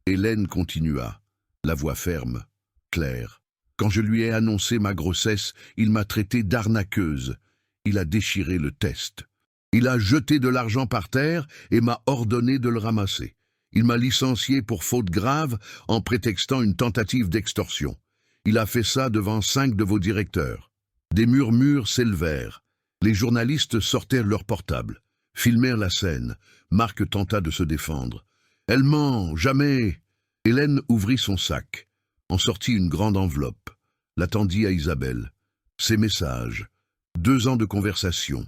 Hélène continua, la voix ferme, claire. Quand je lui ai annoncé ma grossesse, il m'a traité d'arnaqueuse. Il a déchiré le test. Il a jeté de l'argent par terre et m'a ordonné de le ramasser. Il m'a licencié pour faute grave en prétextant une tentative d'extorsion. Il a fait ça devant 5 de vos directeurs. Des murmures s'élevèrent. Les journalistes sortèrent leurs portables, filmèrent la scène. Marc tenta de se défendre. « Elle ment, jamais !» Hélène ouvrit son sac, en sortit une grande enveloppe, la tendit à Isabelle. Ses messages, 2 ans de conversation,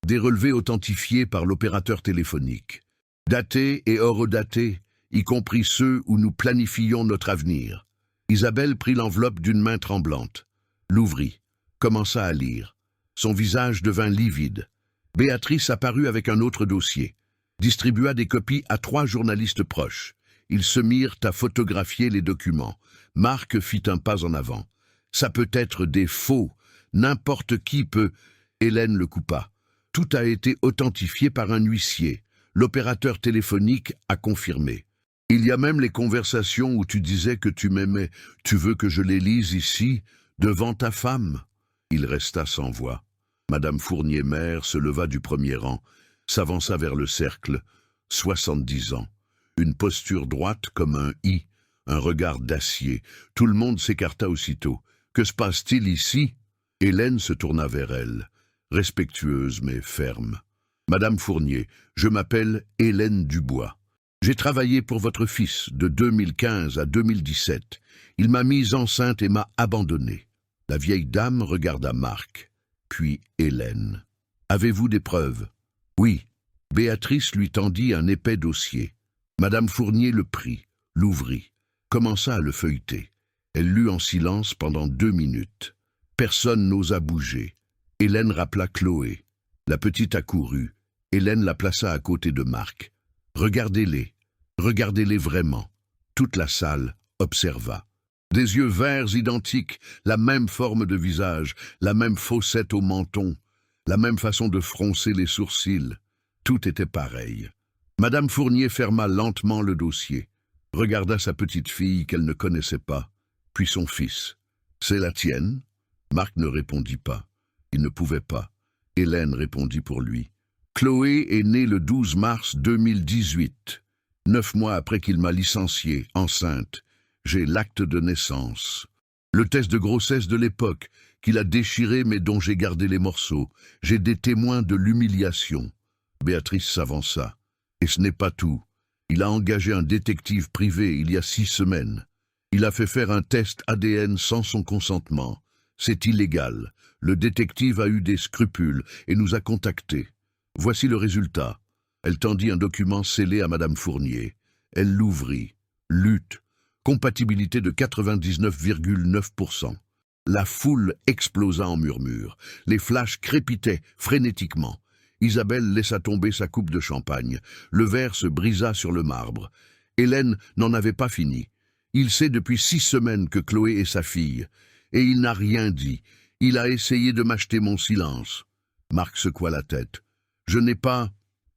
des relevés authentifiés par l'opérateur téléphonique, datés et hors datés, y compris ceux où nous planifions notre avenir. Isabelle prit l'enveloppe d'une main tremblante, l'ouvrit, commença à lire. Son visage devint livide. Béatrice apparut avec un autre dossier, distribua des copies à 3 journalistes proches. Ils se mirent à photographier les documents. Marc fit un pas en avant. Ça peut être des faux. N'importe qui peut. Hélène le coupa. Tout a été authentifié par un huissier. L'opérateur téléphonique a confirmé. Il y a même les conversations où tu disais que tu m'aimais. Tu veux que je les lise ici, devant ta femme? Il resta sans voix. Madame Fournier-Mère se leva du premier rang, s'avança vers le cercle, 70 ans. Une posture droite comme un I, un regard d'acier. Tout le monde s'écarta aussitôt. Que se passe-t-il ici? Hélène se tourna vers elle, respectueuse mais ferme. Madame Fournier, je m'appelle Hélène Dubois. J'ai travaillé pour votre fils de 2015 à 2017. Il m'a mise enceinte et m'a abandonnée. La vieille dame regarda Marc, puis Hélène. Avez-vous des preuves? Oui. Béatrice lui tendit un épais dossier. Madame Fournier le prit, l'ouvrit, commença à le feuilleter. Elle lut en silence pendant 2 minutes. Personne n'osa bouger. Hélène rappela Chloé. La petite accourut. Hélène la plaça à côté de Marc. Regardez-les. Regardez-les vraiment. Toute la salle observa. Des yeux verts identiques, la même forme de visage, la même fossette au menton, la même façon de froncer les sourcils. Tout était pareil. Madame Fournier ferma lentement le dossier, regarda sa petite fille qu'elle ne connaissait pas, puis son fils. « C'est la tienne ?» Marc ne répondit pas. Il ne pouvait pas. Hélène répondit pour lui. « Chloé est née le 12 mars 2018, 9 mois après qu'il m'a licenciée, enceinte. J'ai l'acte de naissance. Le test de grossesse de l'époque, qu'il a déchiré mais dont j'ai gardé les morceaux. J'ai des témoins de l'humiliation. » Béatrice s'avança. Et ce n'est pas tout. Il a engagé un détective privé il y a 6 semaines. Il a fait faire un test ADN sans son consentement. C'est illégal. Le détective a eu des scrupules et nous a contactés. Voici le résultat. Elle tendit un document scellé à Madame Fournier. Elle l'ouvrit. Lutte. Compatibilité de 99,9%. La foule explosa en murmures. Les flashs crépitaient frénétiquement. Isabelle laissa tomber sa coupe de champagne. Le verre se brisa sur le marbre. Hélène n'en avait pas fini. Il sait depuis 6 semaines que Chloé est sa fille. Et il n'a rien dit. Il a essayé de m'acheter mon silence. Marc secoua la tête. Je n'ai pas...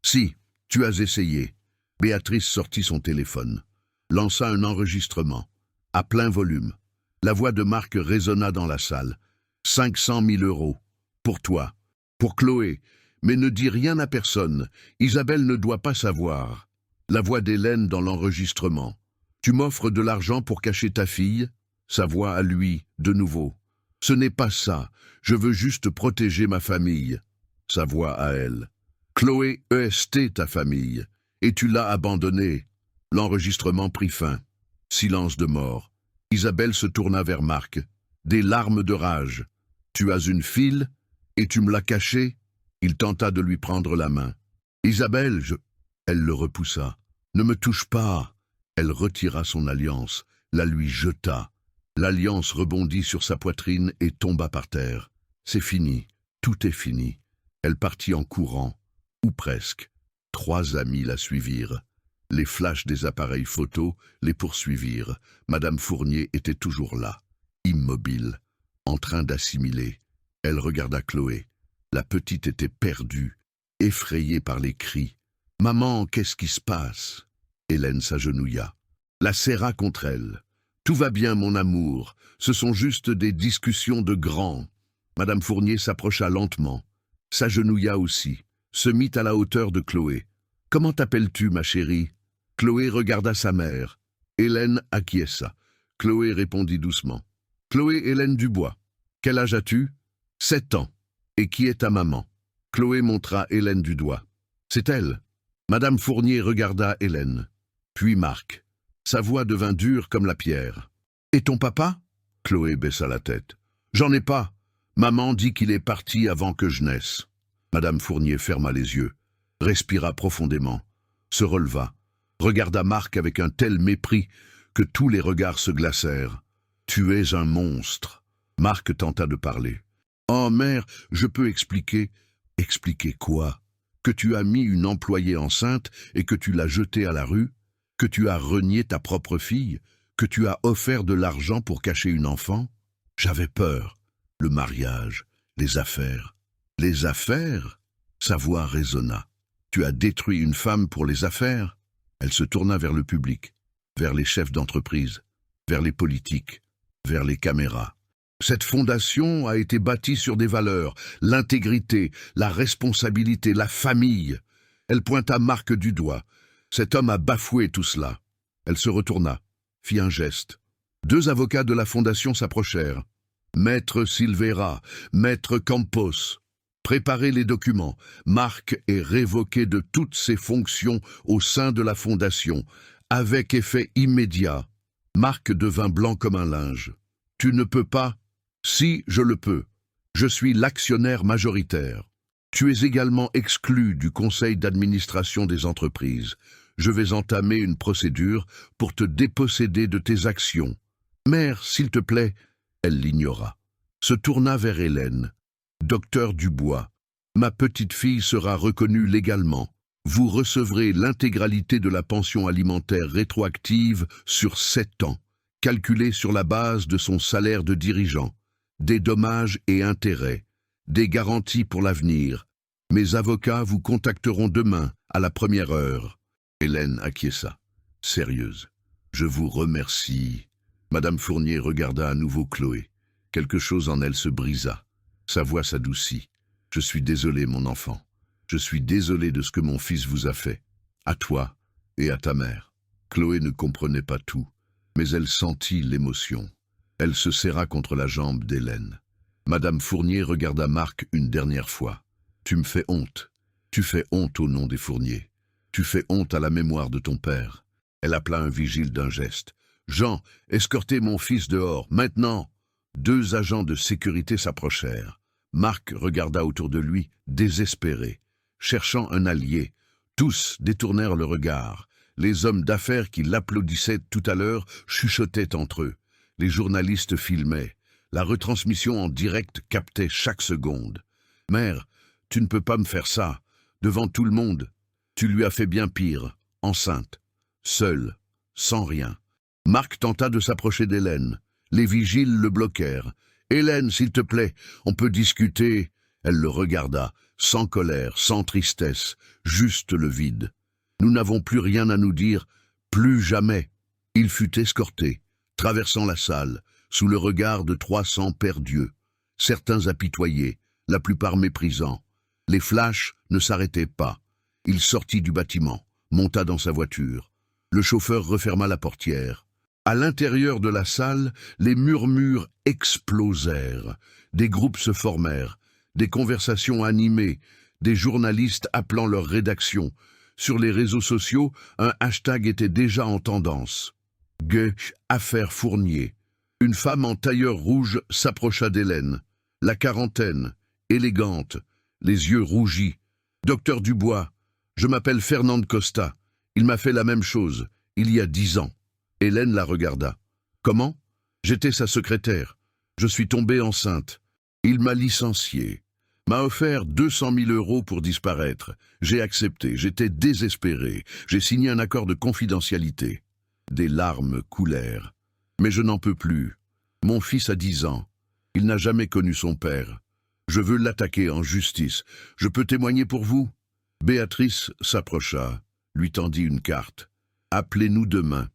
Si, tu as essayé. Béatrice sortit son téléphone. Lança un enregistrement. À plein volume. La voix de Marc résonna dans la salle. 500 000 €. Pour toi. Pour Chloé. Mais ne dis rien à personne. Isabelle ne doit pas savoir. La voix d'Hélène dans l'enregistrement. Tu m'offres de l'argent pour cacher ta fille? Sa voix à lui, de nouveau. Ce n'est pas ça. Je veux juste protéger ma famille. Sa voix à elle. Chloé EST ta famille. Et tu l'as abandonnée. L'enregistrement prit fin. Silence de mort. Isabelle se tourna vers Marc. Des larmes de rage. Tu as une fille et tu me l'as cachée? Il tenta de lui prendre la main. Isabelle, Elle le repoussa. Ne me touche pas. Elle retira son alliance, la lui jeta. L'Alliance rebondit sur sa poitrine et tomba par terre. C'est fini, tout est fini. Elle partit en courant, ou presque. 3 amis la suivirent. Les flashs des appareils photo les poursuivirent. Madame Fournier était toujours là, immobile, en train d'assimiler. Elle regarda Chloé. La petite était perdue, effrayée par les cris. « Maman, qu'est-ce qui se passe ?» Hélène s'agenouilla, la serra contre elle. « Tout va bien, mon amour, ce sont juste des discussions de grands. » Madame Fournier s'approcha lentement, s'agenouilla aussi, se mit à la hauteur de Chloé. « Comment t'appelles-tu, ma chérie ?» Chloé regarda sa mère. Hélène acquiesça. Chloé répondit doucement. « Chloé Hélène Dubois. Quel âge as-tu ?»« 7 ans. Et qui est ta maman ?» Chloé montra Hélène du doigt. « C'est elle. » Madame Fournier regarda Hélène, puis Marc. Sa voix devint dure comme la pierre. « Et ton papa ?» Chloé baissa la tête. « J'en ai pas. Maman dit qu'il est parti avant que je naisse. » Madame Fournier ferma les yeux, respira profondément, se releva, regarda Marc avec un tel mépris que tous les regards se glacèrent. « Tu es un monstre. » Marc tenta de parler. « Oh mère, je peux expliquer. »« Expliquer quoi ? Que tu as mis une employée enceinte et que tu l'as jetée à la rue ? Que tu as renié ta propre fille ? Que tu as offert de l'argent pour cacher une enfant ? J'avais peur. Le mariage, les affaires. » « Les affaires ?» Sa voix résonna. « Tu as détruit une femme pour les affaires ?» Elle se tourna vers le public, vers les chefs d'entreprise, vers les politiques, vers les caméras. Cette fondation a été bâtie sur des valeurs, l'intégrité, la responsabilité, la famille. Elle pointa Marc du doigt. Cet homme a bafoué tout cela. Elle se retourna, fit un geste. 2 avocats de la fondation s'approchèrent. Maître Silveira, Maître Campos. Préparez les documents. Marc est révoqué de toutes ses fonctions au sein de la fondation, avec effet immédiat. Marc devint blanc comme un linge. Tu ne peux pas ? Si, je le peux. Je suis l'actionnaire majoritaire. Tu es également exclu du conseil d'administration des entreprises. Je vais entamer une procédure pour te déposséder de tes actions. Mère, s'il te plaît. Elle l'ignora. Se tourna vers Hélène. Docteur Dubois, ma petite fille sera reconnue légalement. Vous recevrez l'intégralité de la pension alimentaire rétroactive sur 7 ans, calculée sur la base de son salaire de dirigeant, des dommages et intérêts, des garanties pour l'avenir. Mes avocats vous contacteront demain, à la première heure. Hélène acquiesça, sérieuse. Je vous remercie. Madame Fournier regarda à nouveau Chloé. Quelque chose en elle se brisa. Sa voix s'adoucit. « Je suis désolé, mon enfant. Je suis désolé de ce que mon fils vous a fait. À toi et à ta mère. » Chloé ne comprenait pas tout, mais elle sentit l'émotion. Elle se serra contre la jambe d'Hélène. Madame Fournier regarda Marc une dernière fois. « Tu me fais honte. Tu fais honte au nom des Fournier. Tu fais honte à la mémoire de ton père. » Elle appela un vigile d'un geste. « Jean, escortez mon fils dehors, maintenant !» 2 agents de sécurité s'approchèrent. Marc regarda autour de lui, désespéré, cherchant un allié. Tous détournèrent le regard. Les hommes d'affaires qui l'applaudissaient tout à l'heure chuchotaient entre eux. Les journalistes filmaient. La retransmission en direct captait chaque seconde. « Mère, tu ne peux pas me faire ça. Devant tout le monde. Tu lui as fait bien pire. Enceinte. Seule. Sans rien. » Marc tenta de s'approcher d'Hélène. Les vigiles le bloquèrent. « Hélène, s'il te plaît, on peut discuter. » Elle le regarda, sans colère, sans tristesse, juste le vide. « Nous n'avons plus rien à nous dire, plus jamais. » Il fut escorté, traversant la salle, sous le regard de 300 pères Dieu, certains apitoyés, la plupart méprisants. Les flashs ne s'arrêtaient pas. Il sortit du bâtiment, monta dans sa voiture. Le chauffeur referma la portière. À l'intérieur de la salle, les murmures explosèrent. Des groupes se formèrent, des conversations animées, des journalistes appelant leur rédaction. Sur les réseaux sociaux, un hashtag était déjà en tendance. Affaire Fournier. Une femme en tailleur rouge s'approcha d'Hélène. La quarantaine, élégante, les yeux rougis. « Docteur Dubois, je m'appelle Fernande Costa. Il m'a fait la même chose, il y a 10 ans. » Hélène la regarda. « Comment ? J'étais sa secrétaire. Je suis tombée enceinte. Il m'a licenciée. M'a offert 200 000 € pour disparaître. J'ai accepté, j'étais désespéré. J'ai signé un accord de confidentialité. Des larmes coulèrent. Mais je n'en peux plus. Mon fils a 10 ans. Il n'a jamais connu son père. Je veux l'attaquer en justice. Je peux témoigner pour vous? Béatrice s'approcha, lui tendit une carte. Appelez-nous demain.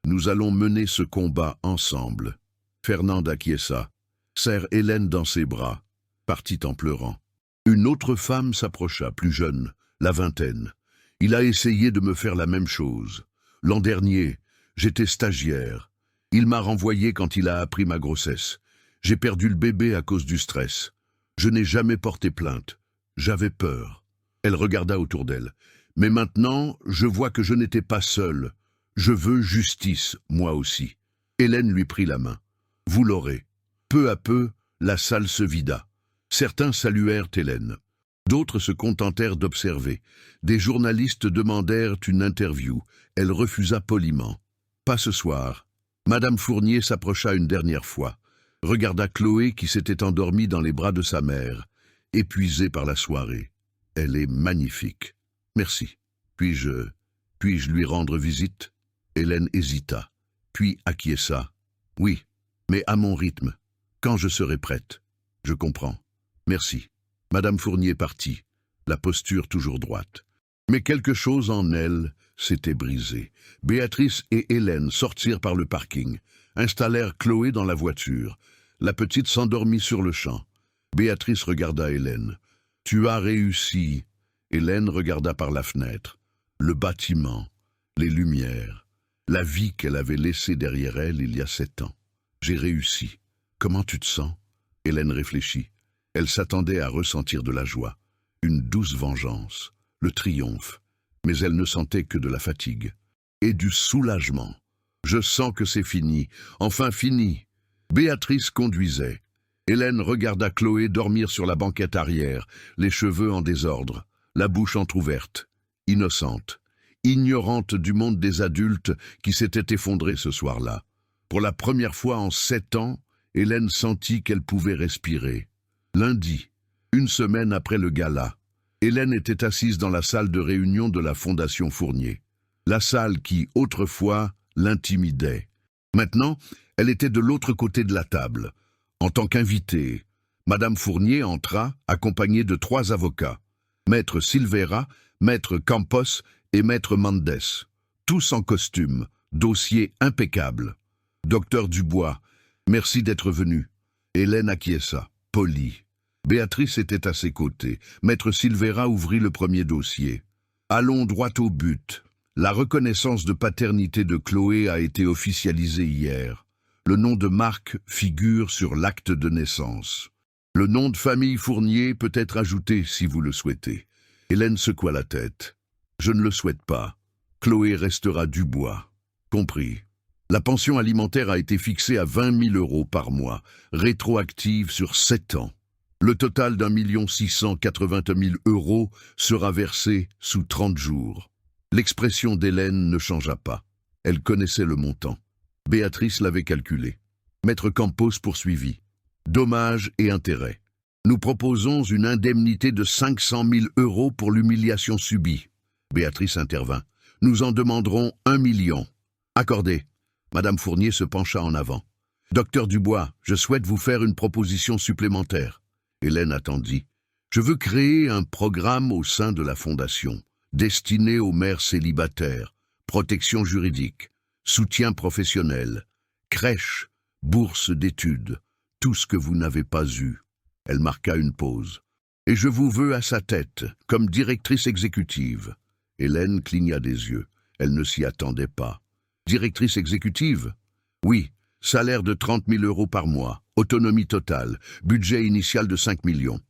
Nous allons mener ce combat ensemble. Fernande acquiesça, serre Hélène dans ses bras, partit en pleurant. Une autre femme s'approcha, plus jeune, la vingtaine. Il a essayé de me faire la même chose. L'an dernier, j'étais stagiaire. Il m'a renvoyé quand il a appris ma grossesse. J'ai perdu le bébé à cause du stress. Je n'ai jamais porté plainte. J'avais peur. Elle regarda autour d'elle. Mais maintenant, je vois que je n'étais pas seule. Je veux justice, moi aussi. Hélène lui prit la main. Vous l'aurez. Peu à peu, la salle se vida. Certains saluèrent Hélène. D'autres se contentèrent d'observer. Des journalistes demandèrent une interview. Elle refusa poliment. Pas ce soir. Madame Fournier s'approcha une dernière fois. Regarda Chloé qui s'était endormie dans les bras de sa mère, épuisée par la soirée. Elle est magnifique. Merci. Puis-je lui rendre visite? Hélène hésita, puis acquiesça. Oui, mais à mon rythme, quand je serai prête. Je comprends. Merci. Madame Fournier partit, la posture toujours droite. Mais quelque chose en elle s'était brisé. Béatrice et Hélène sortirent par le parking, installèrent Chloé dans la voiture. La petite s'endormit sur le champ. Béatrice regarda Hélène. « Tu as réussi. » Hélène regarda par la fenêtre. Le bâtiment, les lumières, la vie qu'elle avait laissée derrière elle il y a 7 ans. « J'ai réussi. Comment tu te sens ?» Hélène réfléchit. Elle s'attendait à ressentir de la joie, une douce vengeance, le triomphe, mais elle ne sentait que de la fatigue et du soulagement. « Je sens que c'est fini, enfin fini. » Béatrice conduisait. Hélène regarda Chloé dormir sur la banquette arrière, les cheveux en désordre, la bouche entr'ouverte, innocente, ignorante du monde des adultes qui s'était effondré ce soir-là. Pour la première fois en 7 ans, Hélène sentit qu'elle pouvait respirer. Lundi, une semaine après le gala, Hélène était assise dans la salle de réunion de la Fondation Fournier. La salle qui, autrefois, l'intimidait. Maintenant, elle était de l'autre côté de la table. En tant qu'invitée, Madame Fournier entra, accompagnée de 3 avocats. Maître Silveira, Maître Campos et Maître Mendes. Tous en costume, dossier impeccable. Docteur Dubois, merci d'être venu. Hélène acquiesça, polie. Béatrice était à ses côtés. Maître Silveira ouvrit le premier dossier. Allons droit au but. La reconnaissance de paternité de Chloé a été officialisée hier. Le nom de Marc figure sur l'acte de naissance. Le nom de famille Fournier peut être ajouté si vous le souhaitez. Hélène secoua la tête. Je ne le souhaite pas. Chloé restera Dubois. Compris. La pension alimentaire a été fixée à 20 000 € par mois, rétroactive sur 7 ans. Le total d'1 680 000 € sera versé sous 30 jours. L'expression d'Hélène ne changea pas. Elle connaissait le montant. Béatrice l'avait calculé. Maître Campos poursuivit. Dommages et intérêts. Nous proposons une indemnité de 500 000 € pour l'humiliation subie. Béatrice intervint. Nous en demanderons 1 million. Accordé. Madame Fournier se pencha en avant. Docteur Dubois, je souhaite vous faire une proposition supplémentaire. Hélène attendit. Je veux créer un programme au sein de la Fondation, destiné aux mères célibataires, protection juridique, soutien professionnel, crèche, bourse d'études, tout ce que vous n'avez pas eu. Elle marqua une pause. Et je vous veux à sa tête, comme directrice exécutive. Hélène cligna des yeux. Elle ne s'y attendait pas. Directrice exécutive? Oui, salaire de 30 000 € par mois, autonomie totale, budget initial de 5 millions.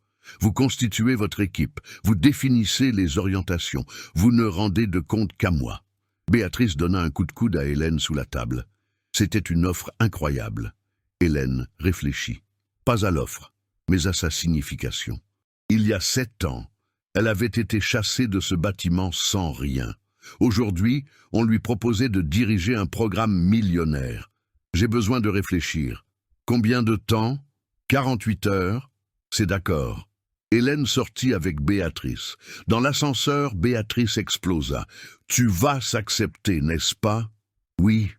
Vous constituez votre équipe, vous définissez les orientations, vous ne rendez de compte qu'à moi. Béatrice donna un coup de coude à Hélène sous la table. C'était une offre incroyable. Hélène réfléchit. Pas à l'offre, mais à sa signification. Il y a 7 ans, elle avait été chassée de ce bâtiment sans rien. Aujourd'hui, on lui proposait de diriger un programme millionnaire. J'ai besoin de réfléchir. Combien de temps? 48 heures? C'est d'accord. Hélène sortit avec Béatrice. Dans l'ascenseur, Béatrice explosa. Tu vas s'accepter, n'est-ce pas? Oui,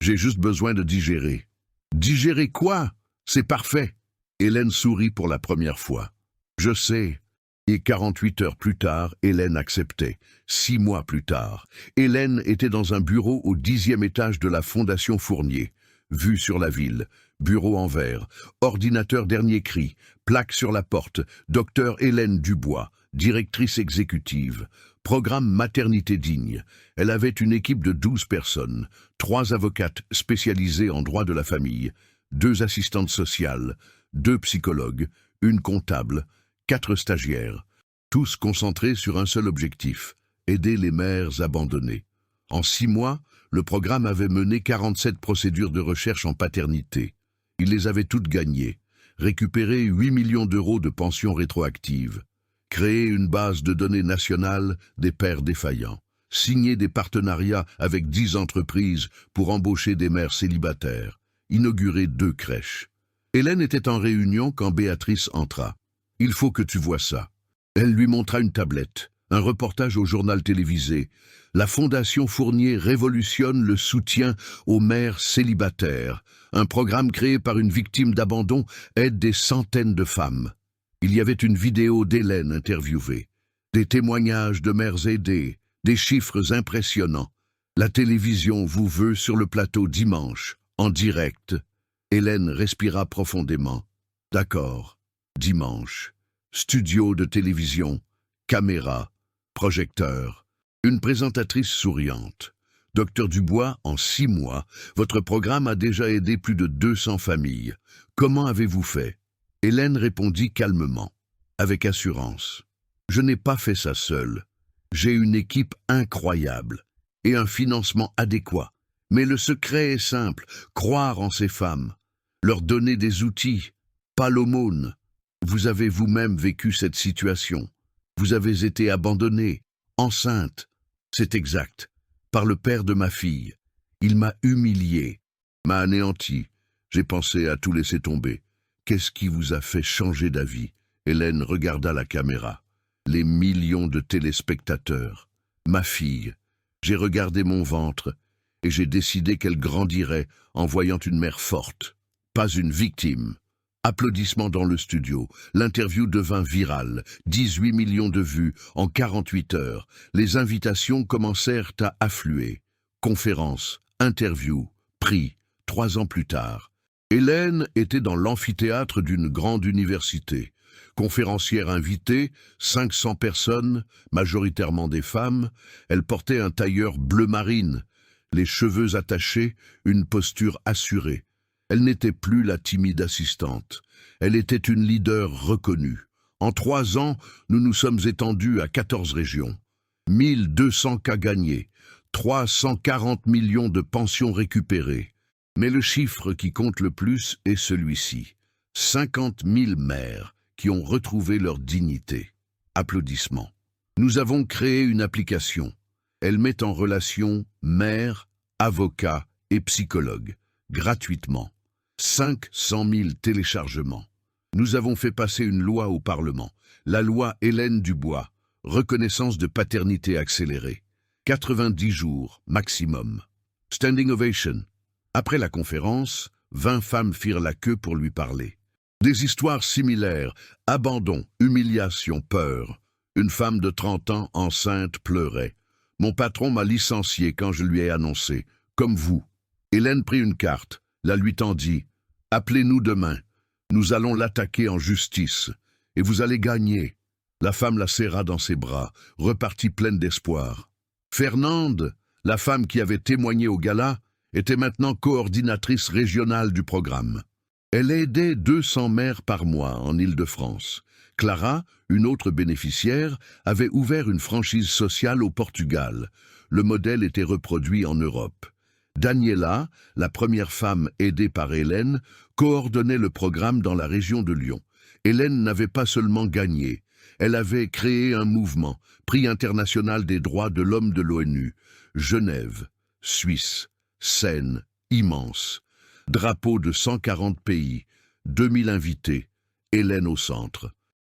j'ai juste besoin de digérer. Digérer quoi? C'est parfait. Hélène sourit pour la première fois. Je sais. Et 48 heures plus tard, Hélène acceptait. 6 mois plus tard, Hélène était dans un bureau au 10e étage de la Fondation Fournier. Vue sur la ville, bureau en verre, ordinateur dernier cri, plaque sur la porte, docteur Hélène Dubois, directrice exécutive. Programme Maternité digne. Elle avait une équipe de 12 personnes, 3 avocates spécialisées en droit de la famille, 2 assistantes sociales, 2 psychologues, une comptable, 4 stagiaires, tous concentrés sur un seul objectif, aider les mères abandonnées. En 6 mois, le programme avait mené 47 procédures de recherche en paternité. Il les avait toutes gagnées, récupéré 8 millions d'euros de pensions rétroactives, créé une base de données nationale des pères défaillants, signé des partenariats avec 10 entreprises pour embaucher des mères célibataires, inauguré 2 crèches. Hélène était en réunion quand Béatrice entra. « Il faut que tu vois ça. » Elle lui montra une tablette, un reportage au journal télévisé. La Fondation Fournier révolutionne le soutien aux mères célibataires. Un programme créé par une victime d'abandon aide des centaines de femmes. Il y avait une vidéo d'Hélène interviewée, des témoignages de mères aidées, des chiffres impressionnants. La télévision vous veut sur le plateau dimanche, en direct. Hélène respira profondément. D'accord. Dimanche. Studio de télévision, caméra, projecteur. Une présentatrice souriante. Docteur Dubois, en 6 mois, votre programme a déjà aidé plus de 200 familles. Comment avez-vous fait? Hélène répondit calmement, avec assurance. Je n'ai pas fait ça seule. J'ai une équipe incroyable et un financement adéquat. Mais le secret est simple, croire en ces femmes, leur donner des outils, pas l'aumône. Vous avez vous-même vécu cette situation. Vous avez été abandonnée, enceinte. C'est exact. Par le père de ma fille. Il m'a humilié, m'a anéanti. J'ai pensé à tout laisser tomber. Qu'est-ce qui vous a fait changer d'avis? Hélène regarda la caméra. Les millions de téléspectateurs. Ma fille. J'ai regardé mon ventre et j'ai décidé qu'elle grandirait en voyant une mère forte, pas une victime. Applaudissements dans le studio. L'interview devint virale. 18 millions de vues en 48 heures. Les invitations commencèrent à affluer. Conférences, interviews, prix. 3 ans plus tard. Hélène était dans l'amphithéâtre d'une grande université. Conférencière invitée, 500 personnes, majoritairement des femmes. Elle portait un tailleur bleu marine, les cheveux attachés, une posture assurée. Elle n'était plus la timide assistante. Elle était une leader reconnue. En 3 ans, nous nous sommes étendus à 14 régions. 1200 cas gagnés, 340 millions de pensions récupérées. Mais le chiffre qui compte le plus est celui-ci. 50 000 mères qui ont retrouvé leur dignité. Applaudissements. Nous avons créé une application. Elle met en relation mères, avocats et psychologues, gratuitement. 500 000 téléchargements. Nous avons fait passer une loi au Parlement, la loi Hélène Dubois, reconnaissance de paternité accélérée. 90 jours maximum. Standing ovation. Après la conférence, 20 femmes firent la queue pour lui parler. Des histoires similaires, abandon, humiliation, peur. Une femme de 30 ans, enceinte, pleurait. Mon patron m'a licencié quand je lui ai annoncé, comme vous. Hélène prit une carte, la lui tendit. Appelez-nous demain. Nous allons l'attaquer en justice. Et vous allez gagner. La femme la serra dans ses bras, repartit pleine d'espoir. Fernande, la femme qui avait témoigné au gala, était maintenant coordinatrice régionale du programme. Elle aidait 200 mères par mois en Île-de-France. Clara, une autre bénéficiaire, avait ouvert une franchise sociale au Portugal. Le modèle était reproduit en Europe. Daniela, la première femme aidée par Hélène, coordonnait le programme dans la région de Lyon. Hélène n'avait pas seulement gagné, elle avait créé un mouvement, Prix international des droits de l'homme de l'ONU, Genève, Suisse, scène immense. Drapeau de 140 pays, 2000 invités, Hélène au centre.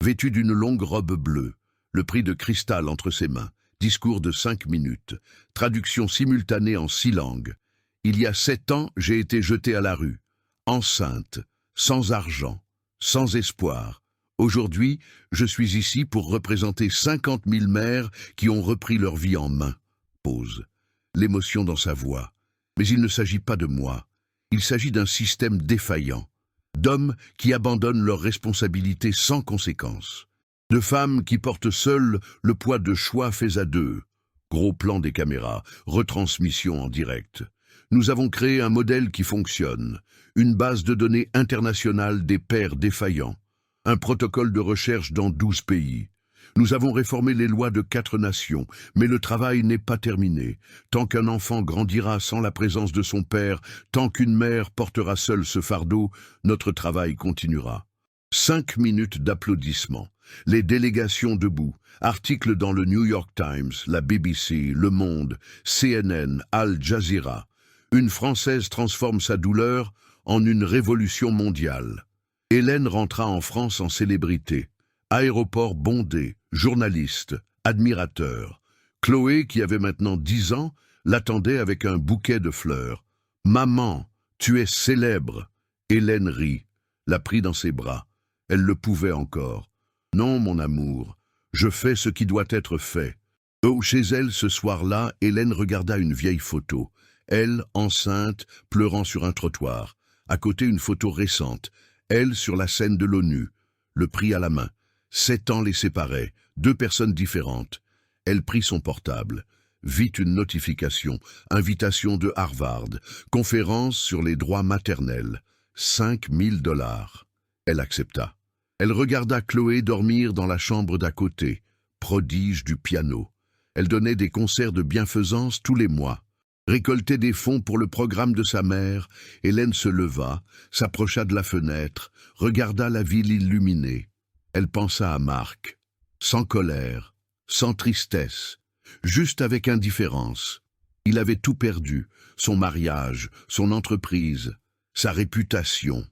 Vêtue d'une longue robe bleue, le prix de cristal entre ses mains, discours de 5 minutes, traduction simultanée en 6 langues. Il y a 7 ans, j'ai été jetée à la rue, enceinte, sans argent, sans espoir. Aujourd'hui, je suis ici pour représenter 50 000 mères qui ont repris leur vie en main. Pause. L'émotion dans sa voix. Mais il ne s'agit pas de moi. Il s'agit d'un système défaillant, d'hommes qui abandonnent leurs responsabilités sans conséquence, de femmes qui portent seules le poids de choix faits à deux. Gros plan des caméras, retransmission en direct. Nous avons créé un modèle qui fonctionne, une base de données internationale des pères défaillants, un protocole de recherche dans 12 pays. Nous avons réformé les lois de 4 nations, mais le travail n'est pas terminé. Tant qu'un enfant grandira sans la présence de son père, tant qu'une mère portera seule ce fardeau, notre travail continuera. 5 minutes d'applaudissements. Les délégations debout. Articles dans le New York Times, la BBC, Le Monde, CNN, Al Jazeera. Une Française transforme sa douleur en une révolution mondiale. Hélène rentra en France en célébrité. Aéroport bondé, journalistes, admirateurs. Chloé, qui avait maintenant 10 ans, l'attendait avec un bouquet de fleurs. « Maman, tu es célèbre !» Hélène rit, la prit dans ses bras. Elle le pouvait encore. « Non, mon amour, je fais ce qui doit être fait. » Chez elle, ce soir-là, Hélène regarda une vieille photo. Elle, enceinte, pleurant sur un trottoir. À côté, une photo récente. Elle, sur la scène de l'ONU. Le prix à la main. 7 ans les séparaient, 2 personnes différentes. Elle prit son portable, vit une notification, invitation de Harvard, conférence sur les droits maternels, 5 000 $. Elle accepta. Elle regarda Chloé dormir dans la chambre d'à côté, prodige du piano. Elle donnait des concerts de bienfaisance tous les mois. Récoltait des fonds pour le programme de sa mère, Hélène se leva, s'approcha de la fenêtre, regarda la ville illuminée. Elle pensa à Marc, sans colère, sans tristesse, juste avec indifférence. Il avait tout perdu, son mariage, son entreprise, sa réputation.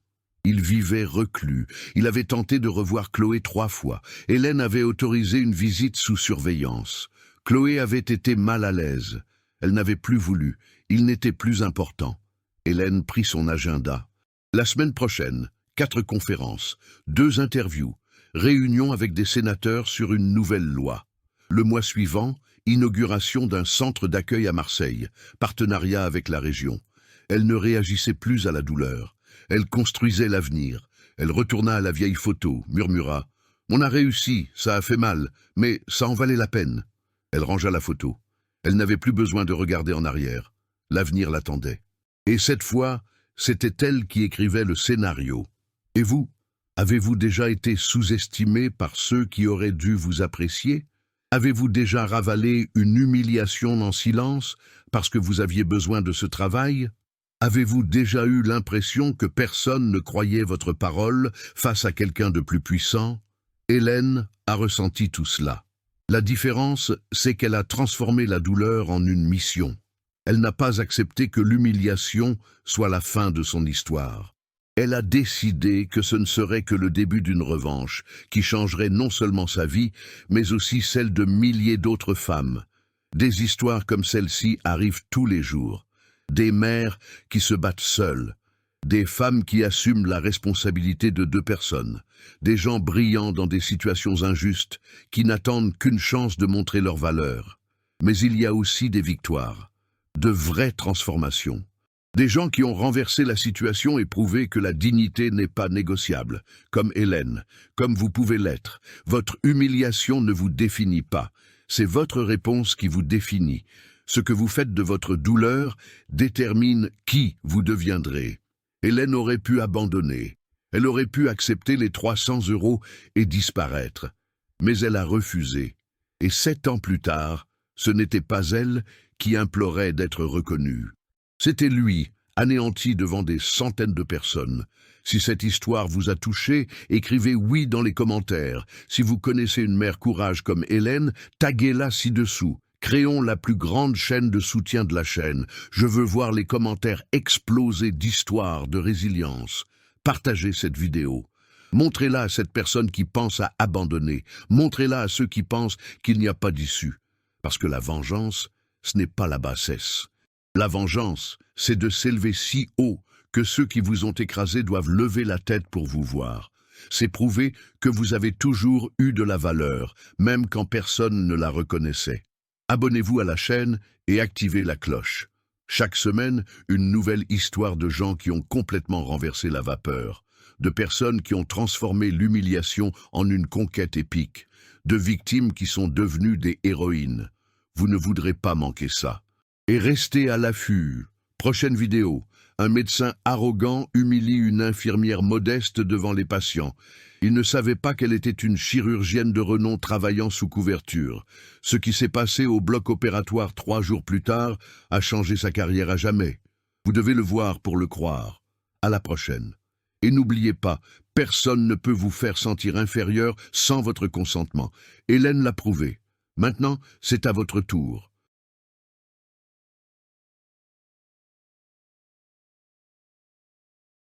Il vivait reclus. Il avait tenté de revoir Chloé 3 fois. Hélène avait autorisé une visite sous surveillance. Chloé avait été mal à l'aise. Elle n'avait plus voulu. Il n'était plus important. Hélène prit son agenda. La semaine prochaine, 4 conférences, 2 interviews. Réunion avec des sénateurs sur une nouvelle loi. Le mois suivant, inauguration d'un centre d'accueil à Marseille, partenariat avec la région. Elle ne réagissait plus à la douleur. Elle construisait l'avenir. Elle retourna à la vieille photo, murmura « On a réussi, ça a fait mal, mais ça en valait la peine. » Elle rangea la photo. Elle n'avait plus besoin de regarder en arrière. L'avenir l'attendait. Et cette fois, c'était elle qui écrivait le scénario. Et vous ? Avez-vous déjà été sous-estimé par ceux qui auraient dû vous apprécier? Avez-vous déjà ravalé une humiliation en silence parce que vous aviez besoin de ce travail? Avez-vous déjà eu l'impression que personne ne croyait votre parole face à quelqu'un de plus puissant? Hélène a ressenti tout cela. La différence, c'est qu'elle a transformé la douleur en une mission. Elle n'a pas accepté que l'humiliation soit la fin de son histoire. Elle a décidé que ce ne serait que le début d'une revanche qui changerait non seulement sa vie, mais aussi celle de milliers d'autres femmes. Des histoires comme celle-ci arrivent tous les jours. Des mères qui se battent seules. Des femmes qui assument la responsabilité de 2 personnes. Des gens brillants dans des situations injustes qui n'attendent qu'une chance de montrer leur valeur. Mais il y a aussi des victoires. De vraies transformations. Des gens qui ont renversé la situation et prouvé que la dignité n'est pas négociable, comme Hélène, comme vous pouvez l'être. Votre humiliation ne vous définit pas, c'est votre réponse qui vous définit. Ce que vous faites de votre douleur détermine qui vous deviendrez. Hélène aurait pu abandonner, elle aurait pu accepter les 300 € et disparaître, mais elle a refusé. Et 7 ans plus tard, ce n'était pas elle qui implorait d'être reconnue. C'était lui, anéanti devant des centaines de personnes. Si cette histoire vous a touché, écrivez oui dans les commentaires. Si vous connaissez une mère courage comme Hélène, taguez-la ci-dessous. Créons la plus grande chaîne de soutien de la chaîne. Je veux voir les commentaires exploser d'histoires, de résilience. Partagez cette vidéo. Montrez-la à cette personne qui pense à abandonner. Montrez-la à ceux qui pensent qu'il n'y a pas d'issue. Parce que la vengeance, ce n'est pas la bassesse. La vengeance, c'est de s'élever si haut que ceux qui vous ont écrasé doivent lever la tête pour vous voir. C'est prouver que vous avez toujours eu de la valeur, même quand personne ne la reconnaissait. Abonnez-vous à la chaîne et activez la cloche. Chaque semaine, une nouvelle histoire de gens qui ont complètement renversé la vapeur, de personnes qui ont transformé l'humiliation en une conquête épique, de victimes qui sont devenues des héroïnes. Vous ne voudrez pas manquer ça. Et restez à l'affût. Prochaine vidéo. Un médecin arrogant humilie une infirmière modeste devant les patients. Il ne savait pas qu'elle était une chirurgienne de renom travaillant sous couverture. Ce qui s'est passé au bloc opératoire 3 jours plus tard a changé sa carrière à jamais. Vous devez le voir pour le croire. À la prochaine. Et n'oubliez pas, personne ne peut vous faire sentir inférieur sans votre consentement. Hélène l'a prouvé. Maintenant, c'est à votre tour.